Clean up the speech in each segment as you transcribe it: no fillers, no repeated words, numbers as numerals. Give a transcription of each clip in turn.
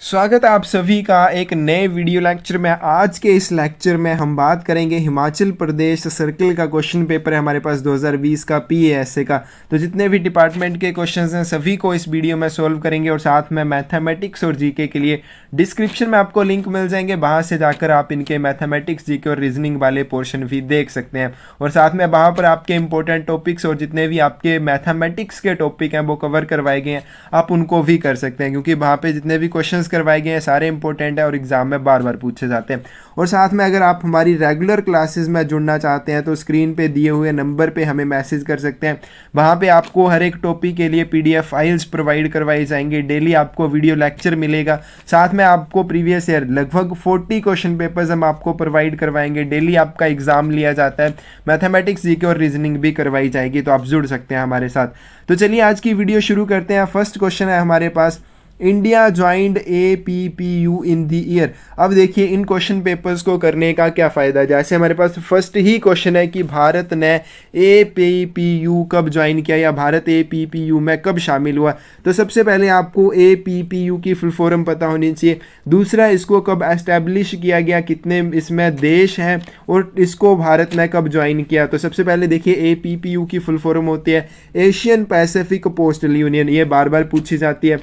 स्वागत है आप सभी का एक नए वीडियो लेक्चर में। आज के इस लेक्चर में हम बात करेंगे हिमाचल प्रदेश सर्किल का क्वेश्चन पेपर है हमारे पास 2020 का पीएएसए का। तो जितने भी डिपार्टमेंट के क्वेश्चंस हैं सभी को इस वीडियो में सॉल्व करेंगे और साथ में मैथमेटिक्स और जीके के लिए डिस्क्रिप्शन में आपको लिंक मिल जाएंगे, वहाँ से जाकर आप इनके मैथमेटिक्स जीके और रीजनिंग वाले पोर्शन भी देख सकते हैं। और साथ में वहाँ पर आपके इंपॉर्टेंट टॉपिक्स और जितने भी आपके मैथमेटिक्स के टॉपिक हैं वो कवर करवाए गए हैं, आप उनको भी कर सकते हैं क्योंकि वहाँ पे जितने भी क्वेश्चन करवाए गए हैं सारे इंपॉर्टेंट है और एग्जाम में बार बार पूछे जाते हैं। और साथ में अगर आप हमारी रेगुलर क्लासेस में जुड़ना चाहते हैं तो स्क्रीन पे दिए हुए नंबर पे हमें मैसेज कर सकते हैं। वहाँ पे आपको हर एक टॉपिक के लिए पीडीएफ फाइल्स प्रोवाइड करवाई जाएंगी, डेली आपको वीडियो लेक्चर मिलेगा, साथ में आपको प्रीवियस ईयर लगभग 40 क्वेश्चन पेपर्स हम आपको प्रोवाइड करवाएंगे। डेली आपका एग्जाम लिया जाता है, मैथमेटिक्स जीके और रीजनिंग भी करवाई जाएगी, तो आप जुड़ सकते हैं हमारे साथ। तो चलिए आज की वीडियो शुरू करते हैं। फर्स्ट क्वेश्चन है हमारे पास, इंडिया ज्वाइंड APPU इन दी ईयर। अब देखिए इन क्वेश्चन पेपर्स को करने का क्या फ़ायदा है। जैसे हमारे पास फर्स्ट ही क्वेश्चन है कि भारत ने APPU कब ज्वाइन किया या भारत APPU में कब शामिल हुआ। तो सबसे पहले आपको APPU की फुल फॉर्म पता होनी चाहिए। दूसरा, इसको कब एस्टैब्लिश किया गया, कितने इसमें देश हैं और इसको भारत ने कब ज्वाइन किया। तो सबसे पहले देखिए APPU की फुल फॉर्म होती है एशियन पैसिफिक पोस्टल यूनियन। ये बार बार पूछी जाती है,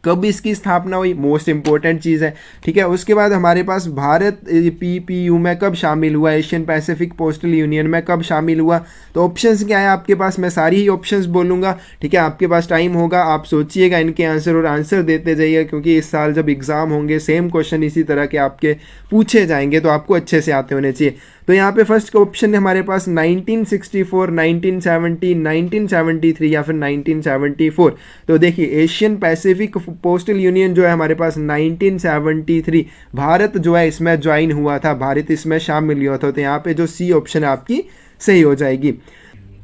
कब इसकी स्थापना हुई, मोस्ट इंपॉर्टेंट चीज़ है, ठीक है। उसके बाद हमारे पास भारत PPU में कब शामिल हुआ, एशियन पैसिफिक पोस्टल यूनियन में कब शामिल हुआ। तो ऑप्शंस क्या है आपके पास, मैं सारी ही ऑप्शंस बोलूँगा, ठीक है। आपके पास टाइम होगा, आप सोचिएगा इनके आंसर और आंसर देते जाइए क्योंकि इस साल जब एग्ज़ाम होंगे सेम क्वेश्चन इसी तरह के आपके पूछे जाएंगे तो आपको अच्छे से आते होने चाहिए। तो यहाँ पे फर्स्ट ऑप्शन है हमारे पास 1964, 1970, 1973 या फिर 1974। तो देखिए एशियन पैसिफिक पोस्टल यूनियन जो है हमारे पास 1973 भारत जो है इसमें ज्वाइन हुआ था, भारत इसमें शामिल हुआ था। तो यहाँ पे जो सी ऑप्शन है आपकी सही हो जाएगी।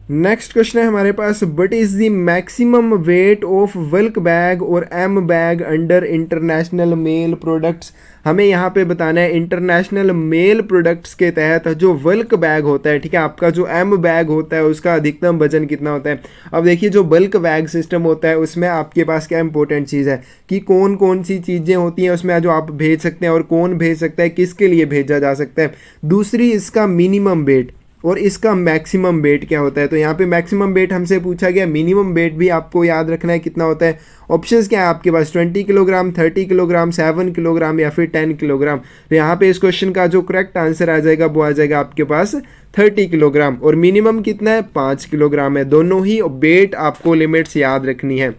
नेक्स्ट क्वेश्चन है हमारे पास, but is the maximum weight of bulk bag और M bag under international mail products. हमें यहाँ पे बताना है इंटरनेशनल मेल प्रोडक्ट्स के तहत जो बल्क बैग होता है, ठीक है, आपका जो एम बैग होता है उसका अधिकतम वजन कितना होता है। अब देखिए जो बल्क बैग सिस्टम होता है उसमें आपके पास क्या इंपॉर्टेंट चीज़ है कि कौन कौन सी चीज़ें होती हैं उसमें जो आप भेज सकते हैं और कौन भेज सकता है, किसके लिए भेजा जा सकता है। दूसरी, इसका मिनिमम वेट और इसका मैक्सिमम वेट क्या होता है। तो यहाँ पे मैक्सिमम वेट हमसे पूछा गया, मिनिमम वेट भी आपको याद रखना है कितना होता है। ऑप्शंस क्या है आपके पास, 20 किलोग्राम, 30 किलोग्राम, 7 किलोग्राम या फिर 10 किलोग्राम। तो यहाँ पे इस क्वेश्चन का जो करेक्ट आंसर आ जाएगा वो आ जाएगा आपके पास 30 किलोग्राम। और मिनिमम कितना है, 5 किलोग्राम है। दोनों ही वेट आपको लिमिट्स याद रखनी है।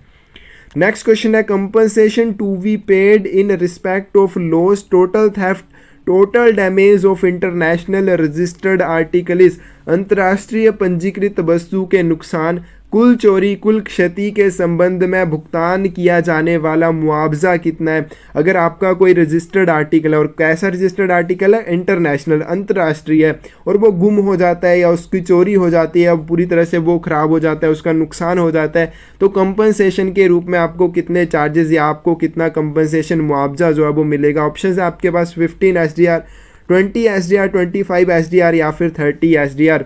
नेक्स्ट क्वेश्चन है, compensation to be paid in respect of loss, total theft, total damage of international registered article is. अंतर्राष्ट्रीय पंजीकृत वस्तु के नुकसान, कुल चोरी, कुल क्षति के संबंध में भुगतान किया जाने वाला मुआवजा कितना है। अगर आपका कोई रजिस्टर्ड आर्टिकल है और कैसा रजिस्टर्ड आर्टिकल है, इंटरनेशनल, अंतर्राष्ट्रीय है, और वो गुम हो जाता है या उसकी चोरी हो जाती है या पूरी तरह से वो खराब हो जाता है, उसका नुकसान हो जाता है, तो कंपनसेशन के रूप में आपको कितने चार्जेस या आपको कितना कंपनसेशन मुआवजा जो है वो मिलेगा। ऑप्शन है आपके पास 15 SDR, 20 SDR, 25 SDR या फिर 30 SDR।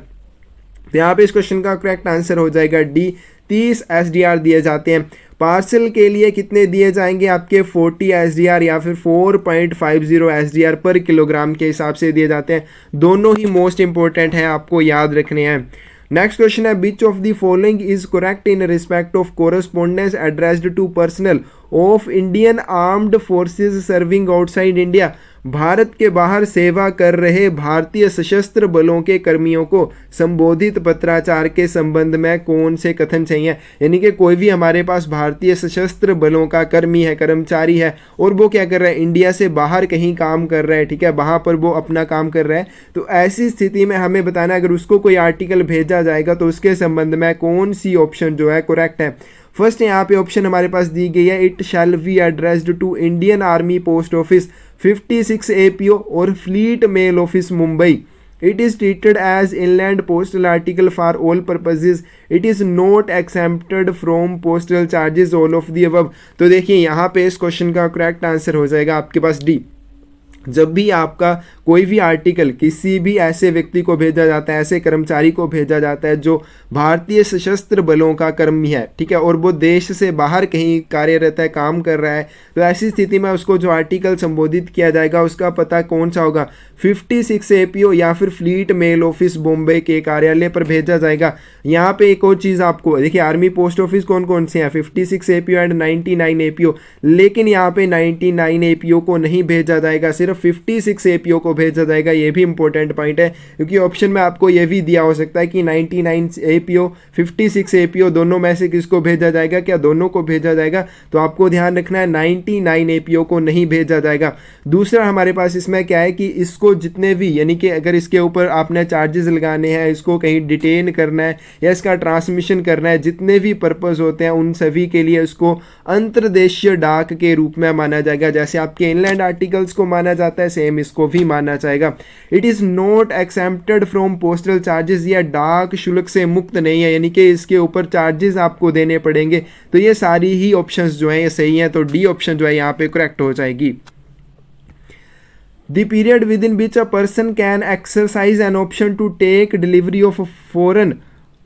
तो यहाँ पे इस क्वेश्चन का करेक्ट आंसर हो जाएगा डी, 30 SDR दिए जाते हैं। पार्सल के लिए कितने दिए जाएंगे आपके, 40 SDR या फिर 4.50 SDR पर किलोग्राम के हिसाब से दिए जाते हैं। दोनों ही मोस्ट इंपॉर्टेंट हैं, आपको याद रखने हैं। नेक्स्ट क्वेश्चन है, which of the following is correct in respect of correspondence addressed to personal of Indian armed forces serving outside India. Bharat के बाहर सेवा कर रहे भारतीय सशस्त्र बलों के कर्मियों को संबोधित पत्राचार के संबंध में कौन से कथन चाहिए। यानी कि कोई भी हमारे पास भारतीय सशस्त्र बलों का कर्मी है, कर्मचारी है और वो क्या कर रहा है, इंडिया से बाहर कहीं काम कर रहा है, ठीक है, वहाँ पर वो अपना काम कर रहा है। तो ऐसी स्थिति में हमें बताना है अगर उसको कोई आर्टिकल भेजा जाएगा तो उसके संबंध में कौन सी ऑप्शन जो है करेक्ट है। फर्स्ट यहाँ पे ऑप्शन हमारे पास दी गई है, it shall be addressed to Indian army post office 56 APO और fleet mail office Mumbai. It is treated as inland postal article for all purposes. It is not exempted from postal charges, all of the above. तो देखिए यहाँ पे इस question का correct answer हो जाएगा आपके पास डी, जब भी आपका कोई भी आर्टिकल किसी भी ऐसे व्यक्ति को भेजा जाता है, ऐसे कर्मचारी को भेजा जाता है जो भारतीय सशस्त्र बलों का कर्मी है, ठीक है, और वो देश से बाहर कहीं कार्यरत है, काम कर रहा है, तो ऐसी स्थिति में उसको जो आर्टिकल संबोधित किया जाएगा उसका पता कौन सा होगा, 56 APO या फिर फ्लीट मेल ऑफिस बॉम्बे के कार्यालय पर भेजा जाएगा। यहाँ पे एक और चीज़ आपको देखिए, आर्मी पोस्ट ऑफिस कौन कौन से हैं, 56 APO एंड 99 APO, लेकिन यहाँ पे 99 APO को नहीं भेजा जाएगा, सिर्फ 56 APO को भेजा जाएगा। ये भी इंपॉर्टेंट पॉइंट है, क्योंकि ऑप्शन में आपको ये भी दिया हो सकता है कि 99 APO 56 APO दोनों में से किसको भेजा जाएगा, क्या दोनों को भेजा जाएगा, तो आपको ध्यान रखना है 99 APO को नहीं भेजा जाएगा। दूसरा हमारे पास इसमें क्या है कि इसको जितने भी, यानी कि अगर इसके ऊपर आपने चार्जेस लगाने हैं, इसको कहीं डिटेन करना है या इसका ट्रांसमिशन करना है, जितने भी पर्पस होते हैं उन सभी के लिए इसको अंतर्देशीय डाक के रूप में माना जाएगा। जैसे आपके इनलैंड आर्टिकल्स को माना जाता है, सेम इसको भी माना जाएगा। It is not exempted from postal charges, या डाक शुल्क से मुक्त नहीं है, यानी कि इसके ऊपर चार्जेस आपको देने पड़ेंगे। तो ये सारी ही ऑप्शंस जो हैं ये सही हैं, तो डी ऑप्शन जो है यहाँ पे करेक्ट हो जाएगी। The period within which a person can exercise an option to take delivery of a foreign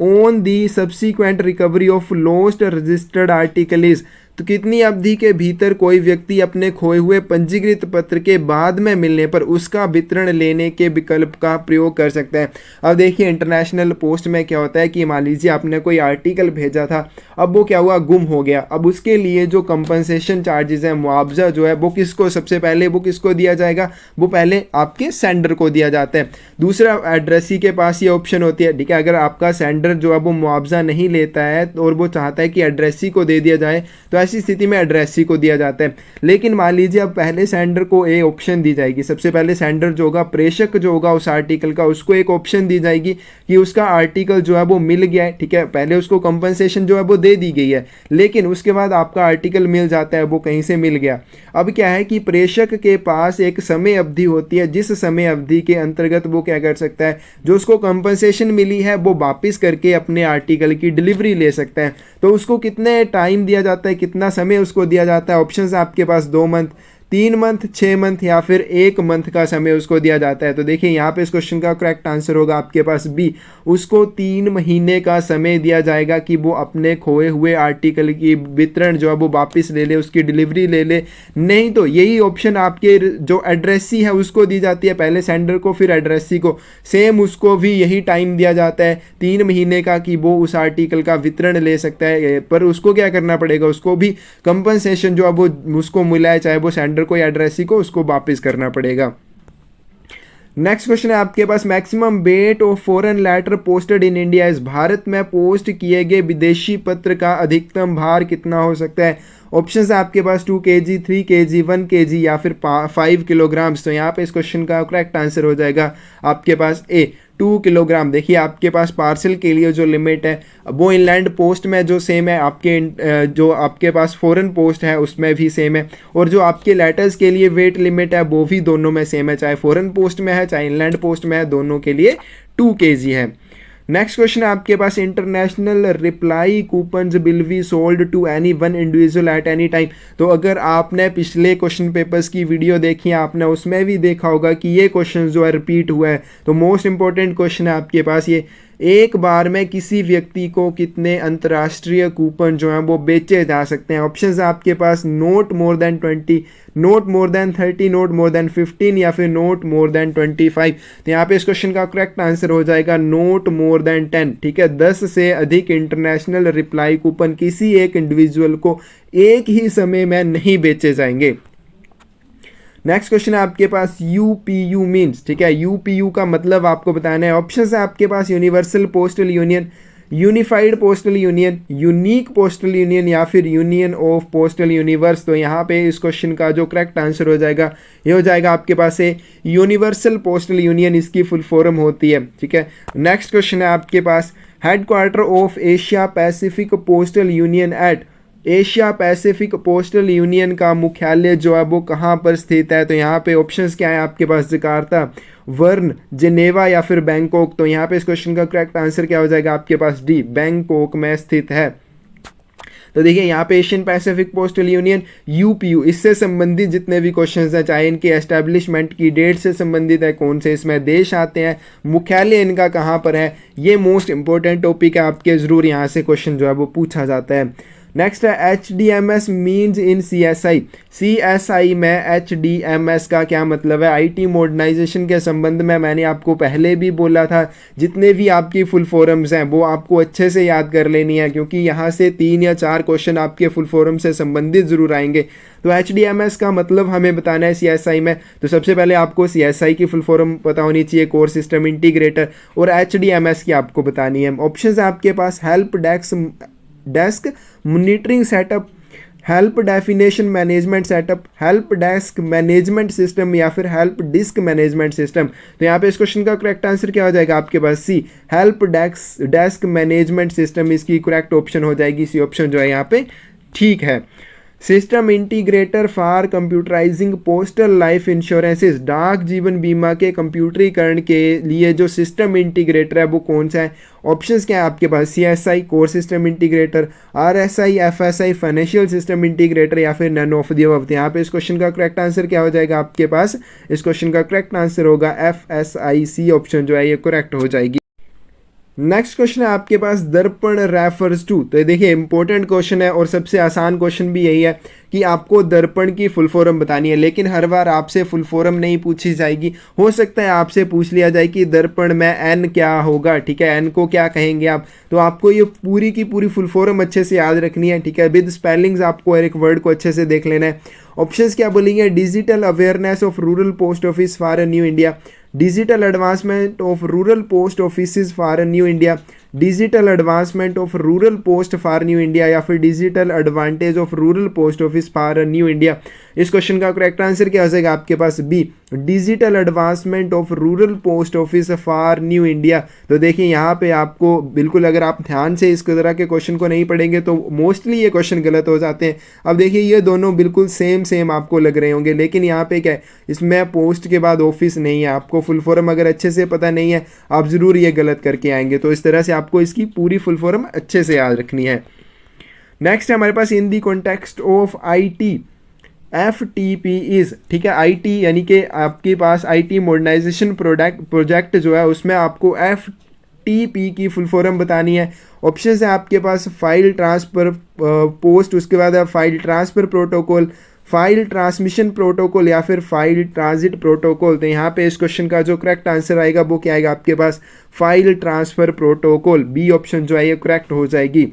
on the subsequent recovery of lost registered article is, तो कितनी अवधि के भीतर कोई व्यक्ति अपने खोए हुए पंजीकृत पत्र के बाद में मिलने पर उसका वितरण लेने के विकल्प का प्रयोग कर सकता है। अब देखिए इंटरनेशनल पोस्ट में क्या होता है कि मान लीजिए आपने कोई आर्टिकल भेजा था, अब वो क्या हुआ, गुम हो गया। अब उसके लिए जो कंपनसेशन चार्जेस हैं, मुआवजा जो है वो किसको, सबसे पहले वो किसको दिया जाएगा, वो पहले आपके सेंडर को दिया जाता है। दूसरा एड्रेसी के पास ये ऑप्शन होती है, ठीक है, अगर आपका सेंडर जो है वो मुआवजा नहीं लेता है और वो चाहता है कि एड्रेसी को दे दिया जाए, तो ऐसी स्थिति में एड्रेसी को दिया जाता है। लेकिन मान लीजिए अब पहले सेंडर को ए ऑप्शन दी जाएगी, सबसे पहले सेंडर जो होगा, प्रेषक जो होगा उस आर्टिकल का, उसको एक ऑप्शन दी जाएगी कि उसका आर्टिकल जो है वो मिल गया है, ठीक है, पहले उसको कंपनसेशन जो है वो दे दी गई है, लेकिन उसके बाद आपका आर्टिकल मिल जाता है, वो कहीं से मिल गया। अब क्या है कि प्रेषक के पास एक समय अवधि होती है, जिस समय अवधि के अंतर्गत वो क्या कर सकता है, जो उसको कंपनसेशन मिली है वो वापस करके अपने आर्टिकल की डिलीवरी ले सकता है। तो उसको कितने टाइम दिया जाता है, कितना समय उसको दिया जाता है, ऑप्शंस आपके पास 2 मंथ, 3 मंथ, 6 मंथ या फिर 1 मंथ का समय उसको दिया जाता है। तो देखिए यहाँ पे इस क्वेश्चन का करेक्ट आंसर होगा आपके पास बी, उसको 3 महीने का समय दिया जाएगा कि वो अपने खोए हुए आर्टिकल की वितरण जो है वो वापस ले ले, उसकी डिलीवरी ले ले। नहीं तो यही ऑप्शन आपके जो एड्रेसी है उसको दी जाती है, पहले सेंडर को फिर एड्रेसी को, सेम उसको भी यही टाइम दिया जाता है 3 महीने का कि वो उस आर्टिकल का वितरण ले सकता है। पर उसको क्या करना पड़ेगा, उसको भी कंपनसेशन जो है वो उसको मिला है, चाहे वो सेंडर को या एड्रेसी को, उसको वापस करना पड़ेगा। नेक्स्ट क्वेश्चन है आपके पास, maximum weight of foreign letter posted in India is, Bharat में पोस्ट किए गए विदेशी पत्र का अधिकतम भार कितना हो सकता है। ऑप्शंस है आपके पास 2 kg, 3 kg, 1 kg या फिर 5 किलोग्राम्स। तो यहाँ पे इस क्वेश्चन का करेक्ट आंसर हो जाएगा आपके पास ए, 2 किलोग्राम। देखिए आपके पास पार्सल के लिए जो लिमिट है वो इनलैंड पोस्ट में जो सेम है, आपके जो आपके पास फॉरेन पोस्ट है उसमें भी सेम है, और जो आपके लेटर्स के लिए वेट लिमिट है वो भी दोनों में सेम है, चाहे फॉरेन पोस्ट में है चाहे इनलैंड पोस्ट में है, दोनों के लिए 2 kg है। नेक्स्ट क्वेश्चन है आपके पास, international reply coupons will be sold to any one individual at any time. तो अगर आपने पिछले क्वेश्चन पेपर्स की वीडियो देखी है, आपने उसमें भी देखा होगा कि ये क्वेश्चन जो है रिपीट हुआ है। तो मोस्ट इंपॉर्टेंट क्वेश्चन है आपके पास ये, एक बार में किसी व्यक्ति को कितने अंतर्राष्ट्रीय कूपन जो हैं वो बेचे जा सकते हैं। ऑप्शंस है आपके पास not more than 20, not more than 30, not more than 15 या फिर नोट मोर देन 25। तो यहाँ पे इस क्वेश्चन का करेक्ट आंसर हो जाएगा नोट मोर देन 10, ठीक है। 10 से अधिक इंटरनेशनल रिप्लाई कूपन किसी एक इंडिविजुअल को एक ही समय में नहीं बेचे जाएंगे। नेक्स्ट क्वेश्चन है आपके पास, यूपीयू मीन्स, ठीक है, यूपीयू का मतलब आपको बताना है। ऑप्शंस है आपके पास universal postal union, unified postal union, unique postal union या फिर यूनियन ऑफ पोस्टल यूनिवर्स। तो यहाँ पे इस क्वेश्चन का जो करेक्ट आंसर हो जाएगा ये हो जाएगा आपके पास है यूनिवर्सल पोस्टल यूनियन, इसकी फुल फॉर्म होती है, ठीक है। नेक्स्ट क्वेश्चन है आपके पास, headquarter of Asia Pacific postal union at, Asia Pacific postal union का मुख्यालय जो है वो कहाँ पर स्थित है। तो यहाँ पे ऑप्शंस क्या है आपके पास, जकार्ता, वर्न, जेनेवा या फिर बैंकॉक। तो यहाँ पे इस क्वेश्चन का करेक्ट आंसर क्या हो जाएगा आपके पास डी, बैंकॉक में स्थित है। तो देखिए यहाँ पे Asian Pacific postal union UPU, इससे संबंधित जितने भी क्वेश्चंस हैं, चाहे इनकी एस्टैब्लिशमेंट की डेट से संबंधित है, कौन से इसमें देश आते हैं, मुख्यालय इनका कहाँ पर है, ये मोस्ट इंपॉर्टेंट टॉपिक है आपके, ज़रूर यहाँ से क्वेश्चन जो है वो पूछा जाता है। नेक्स्ट है HDMS means in CSI। CSI में HDMS का क्या मतलब है? IT मॉडर्नाइजेशन के संबंध में मैंने आपको पहले भी बोला था, जितने भी आपकी फुल फॉर्म्स हैं वो आपको अच्छे से याद कर लेनी है, क्योंकि यहाँ से 3 या 4 क्वेश्चन आपके फुल फॉर्म से संबंधित ज़रूर आएंगे। तो HDMS का मतलब हमें बताना है CSI में, तो सबसे पहले आपको CSI की फुल फॉर्म पता होनी चाहिए, कोर सिस्टम इंटीग्रेटर, और HDMS की आपको बतानी है। ऑप्शन है आपके पास help desk monitoring setup, help definition management setup, help desk management system, या फिर हेल्प डिस्क मैनेजमेंट सिस्टम। तो यहाँ पे इस क्वेश्चन का करेक्ट आंसर क्या हो जाएगा आपके पास? सी, हेल्प डेस्क मैनेजमेंट सिस्टम इसकी करेक्ट ऑप्शन हो जाएगी। सी ऑप्शन जो है यहाँ पे ठीक है। System integrator for computerising postal life insurances, डाक जीवन बीमा के कंप्यूटरीकरण के लिए जो सिस्टम इंटीग्रेटर है वो कौन सा है? ऑप्शंस क्या है आपके पास? CSI core system integrator, RSI FSI financial system integrator, या फिर नन ऑफ द अबव। यहाँ पे इस क्वेश्चन का करेक्ट आंसर क्या हो जाएगा आपके पास? इस क्वेश्चन का करेक्ट आंसर होगा FSI, सी ऑप्शन जो है ये करेक्ट हो जाएगी। नेक्स्ट क्वेश्चन है आपके पास दर्पण रेफर्स टू। तो देखिए इंपॉर्टेंट क्वेश्चन है और सबसे आसान क्वेश्चन भी यही है कि आपको दर्पण की फुल फॉर्म बतानी है, लेकिन हर बार आपसे फुल फॉर्म नहीं पूछी जाएगी। हो सकता है आपसे पूछ लिया जाए कि दर्पण में एन क्या होगा, ठीक है, एन को क्या कहेंगे आप, तो आपको ये पूरी की पूरी फुल फॉर्म अच्छे से याद रखनी है, ठीक है, विद स्पेलिंग्स आपको हर एक वर्ड को अच्छे से देख लेना है। ऑप्शंस क्या बोलेंगे? Digital awareness of rural post office for new India, digital advancement of rural post office for new India, digital advancement of rural post for new India, या फिर digital advantage of rural post office for new India. इस question का correct answer क्या हो जाएगा आपके पास? B, digital advancement of rural post office for new India. तो देखिए यहाँ पे आपको बिल्कुल, अगर आप ध्यान से इस तरह के क्वेश्चन को नहीं पढ़ेंगे तो मोस्टली ये क्वेश्चन गलत हो जाते हैं। अब देखिए ये दोनों बिल्कुल सेम आपको लग रहे होंगे, लेकिन यहाँ पे क्या है, इसमें पोस्ट के बाद ऑफिस नहीं है। आपको फुल फॉर्म अगर अच्छे से पता नहीं है, आप ज़रूर ये गलत करके आएंगे। तो इस तरह से आपको इसकी पूरी फुल फॉर्म अच्छे से याद रखनी है। नेक्स्ट है हमारे पास in the context of IT FTP is, ठीक है, IT यानी कि आपके पास IT मॉडर्नाइजेशन प्रोजेक्ट जो है उसमें आपको FTP की फुल फॉर्म बतानी है। ऑप्शंस है आपके पास फाइल ट्रांसफर पोस्ट, उसके बाद है file transfer protocol, file transmission protocol, या फिर फाइल ट्रांजिट प्रोटोकॉल। तो यहाँ पे इस क्वेश्चन का जो करेक्ट आंसर आएगा वो क्या आएगा आपके पास? File transfer protocol, B option जो है ये करेक्ट हो जाएगी।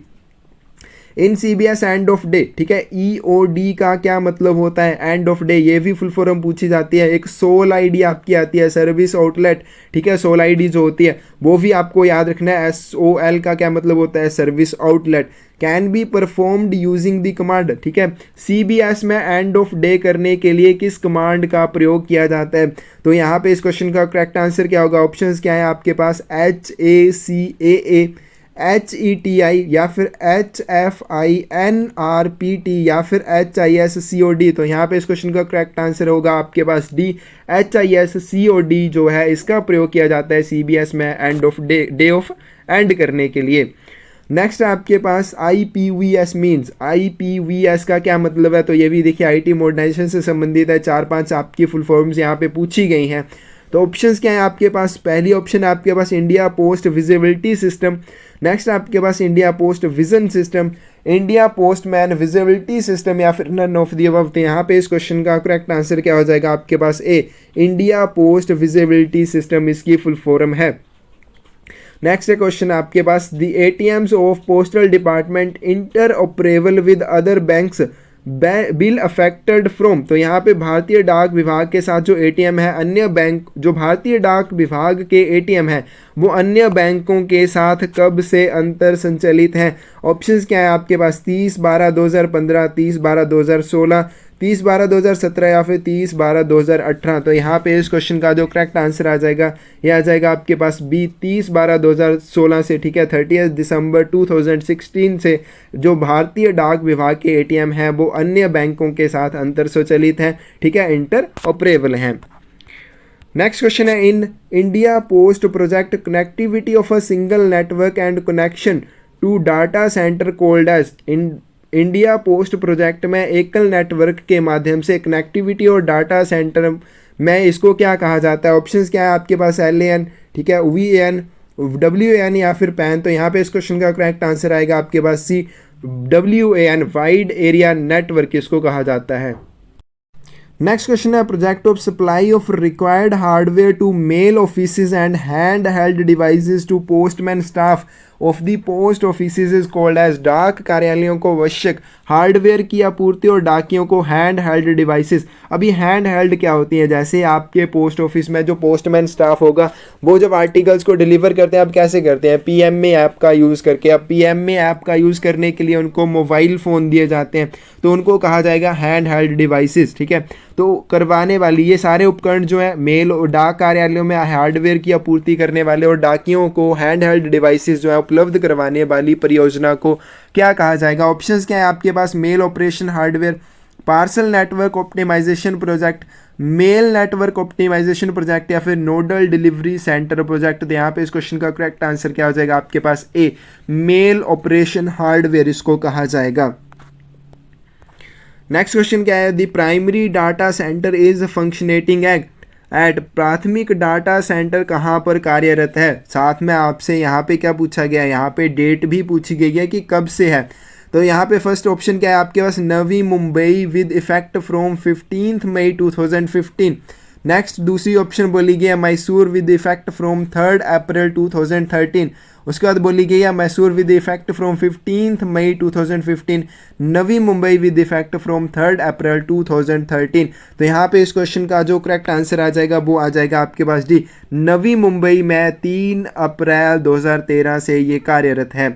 In CBS and of day, ठीक है, EOD का क्या मतलब होता है? एंड ऑफ डे, ये भी फुल फॉर्म पूछी जाती है। एक सोल ID आपकी आती है, सर्विस आउटलेट, ठीक है, सोल ID जो होती है वो भी आपको याद रखना है। SOL का क्या मतलब होता है? Service outlet. Can be performed using the command, ठीक है, CBS में एंड ऑफ डे करने के लिए किस कमांड का प्रयोग किया जाता है? तो यहाँ पे इस क्वेश्चन का करेक्ट आंसर क्या होगा? ऑप्शंस क्या है आपके पास? HACAA, HETI, या फिर HFINRPT, या फिर HISCOD। तो यहाँ पे इस क्वेश्चन का करेक्ट आंसर होगा आपके पास डी, HISCOD जो है इसका प्रयोग किया जाता है CBS में and of day of and करने के लिए। नेक्स्ट है आपके पास IPVS मीन्स, IPVS का क्या मतलब है? तो ये भी देखिए IT मॉडर्नाइजेशन से संबंधित है। 4-5 आपकी फुल फॉर्म्स यहाँ पे पूछी गई हैं। तो ऑप्शंस क्या है आपके पास? पहली ऑप्शन है आपके पास India post visibility system, next आपके पास India post vision system, India post man visibility system, या फिर नन ऑफ द अबव। तो यहाँ पे इस क्वेश्चन का करेक्ट आंसर क्या हो जाएगा आपके पास? A, India post visibility system इसकी फुल फॉर्म है। नेक्स्ट क्वेश्चन आपके पास the ATMs of postal department interoperable with other banks will affected from. तो यहाँ पे भारतीय डाक विभाग के साथ जो ATM है, अन्य बैंक जो भारतीय डाक विभाग के ATM है वो अन्य बैंकों के साथ कब से अंतर संचालित हैं? ऑप्शंस क्या है आपके पास? 30/12/2015, 30/12/2016, 30/12/2017, या फिर 30/12/2018। तो यहाँ पे इस क्वेश्चन का जो करेक्ट आंसर आ जाएगा ये आ जाएगा आपके पास बी, 30/12/2016 से, ठीक है, 30 दिसंबर 2016 से जो भारतीय डाक विभाग के ATM हैं वो अन्य बैंकों के साथ अंतर संचालित हैं, ठीक है, इंटर ऑपरेबल हैं। नेक्स्ट क्वेश्चन है in India post project connectivity of a single network and connection to data centre called as, in India post project में एकल नेटवर्क के माध्यम से कनेक्टिविटी और डाटा सेंटर में इसको क्या कहा जाता है? ऑप्शंस क्या है आपके पास? LAN, ठीक है, VAN, WAN या फिर PAN। तो यहाँ पे इस क्वेश्चन का करेक्ट आंसर आएगा आपके पास C, WAN, wide area network इसको कहा जाता है। नेक्स्ट क्वेश्चन है, project of supply of required hardware to mail offices and hand held devices to postman staff of the post offices is called as. डाक कार्यालयों को आवश्यक हार्डवेयर की आपूर्ति और डाकियों को हैंड हेल्ड डिवाइसेस। अभी हैंड हेल्ड क्या होती है? जैसे आपके पोस्ट ऑफिस में जो पोस्टमैन स्टाफ होगा वो जब आर्टिकल्स को डिलीवर करते हैं, अब कैसे करते हैं? PMA ऐप का यूज़ करके। अब PMA ऐप का यूज़ करने के लिए उनको मोबाइल फ़ोन दिए जाते हैं, तो उनको कहा जाएगा हैंड हेल्ड डिवाइसेस, ठीक है। तो करवाने वाली ये सारे उपकरण जो है मेल और डाक कार्यालयों में हार्डवेयर की आपूर्ति करने वाले और डाकियों को हैंड हेल्ड डिवाइसेस जो है उपलब्ध करवाने वाली परियोजना को क्या कहा जाएगा? ऑप्शंस क्या है आपके पास? Mail operation hardware, parcel network optimization project, mail network optimization project, या फिर नोडल डिलीवरी सेंटर प्रोजेक्ट। तो यहाँ पे इस क्वेश्चन का करेक्ट आंसर क्या हो जाएगा आपके पास? ए, मेल ऑपरेशन हार्डवेयर इसको कहा जाएगा। नेक्स्ट क्वेश्चन क्या है? The primary data centre is functioning at. प्राथमिक डाटा सेंटर कहाँ पर कार्यरत है? साथ में आपसे यहाँ पे क्या पूछा गया है? यहाँ पे डेट भी पूछी गई है कि कब से है। तो यहाँ पे फर्स्ट ऑप्शन क्या है आपके पास? Navi Mumbai with effect from 15 May 2015। Next दूसरी ऑप्शन बोली गई है Mysore with effect from 3 April 2013। उसके बाद बोली गई है Mysore with effect from 15 May 2015, Navi Mumbai with effect from 3 April 2013। तो यहाँ पे इस क्वेश्चन का जो करेक्ट आंसर आ जाएगा वो आ जाएगा आपके पास डी, नवी मुंबई में 3 अप्रैल 2013 से ये कार्यरत है।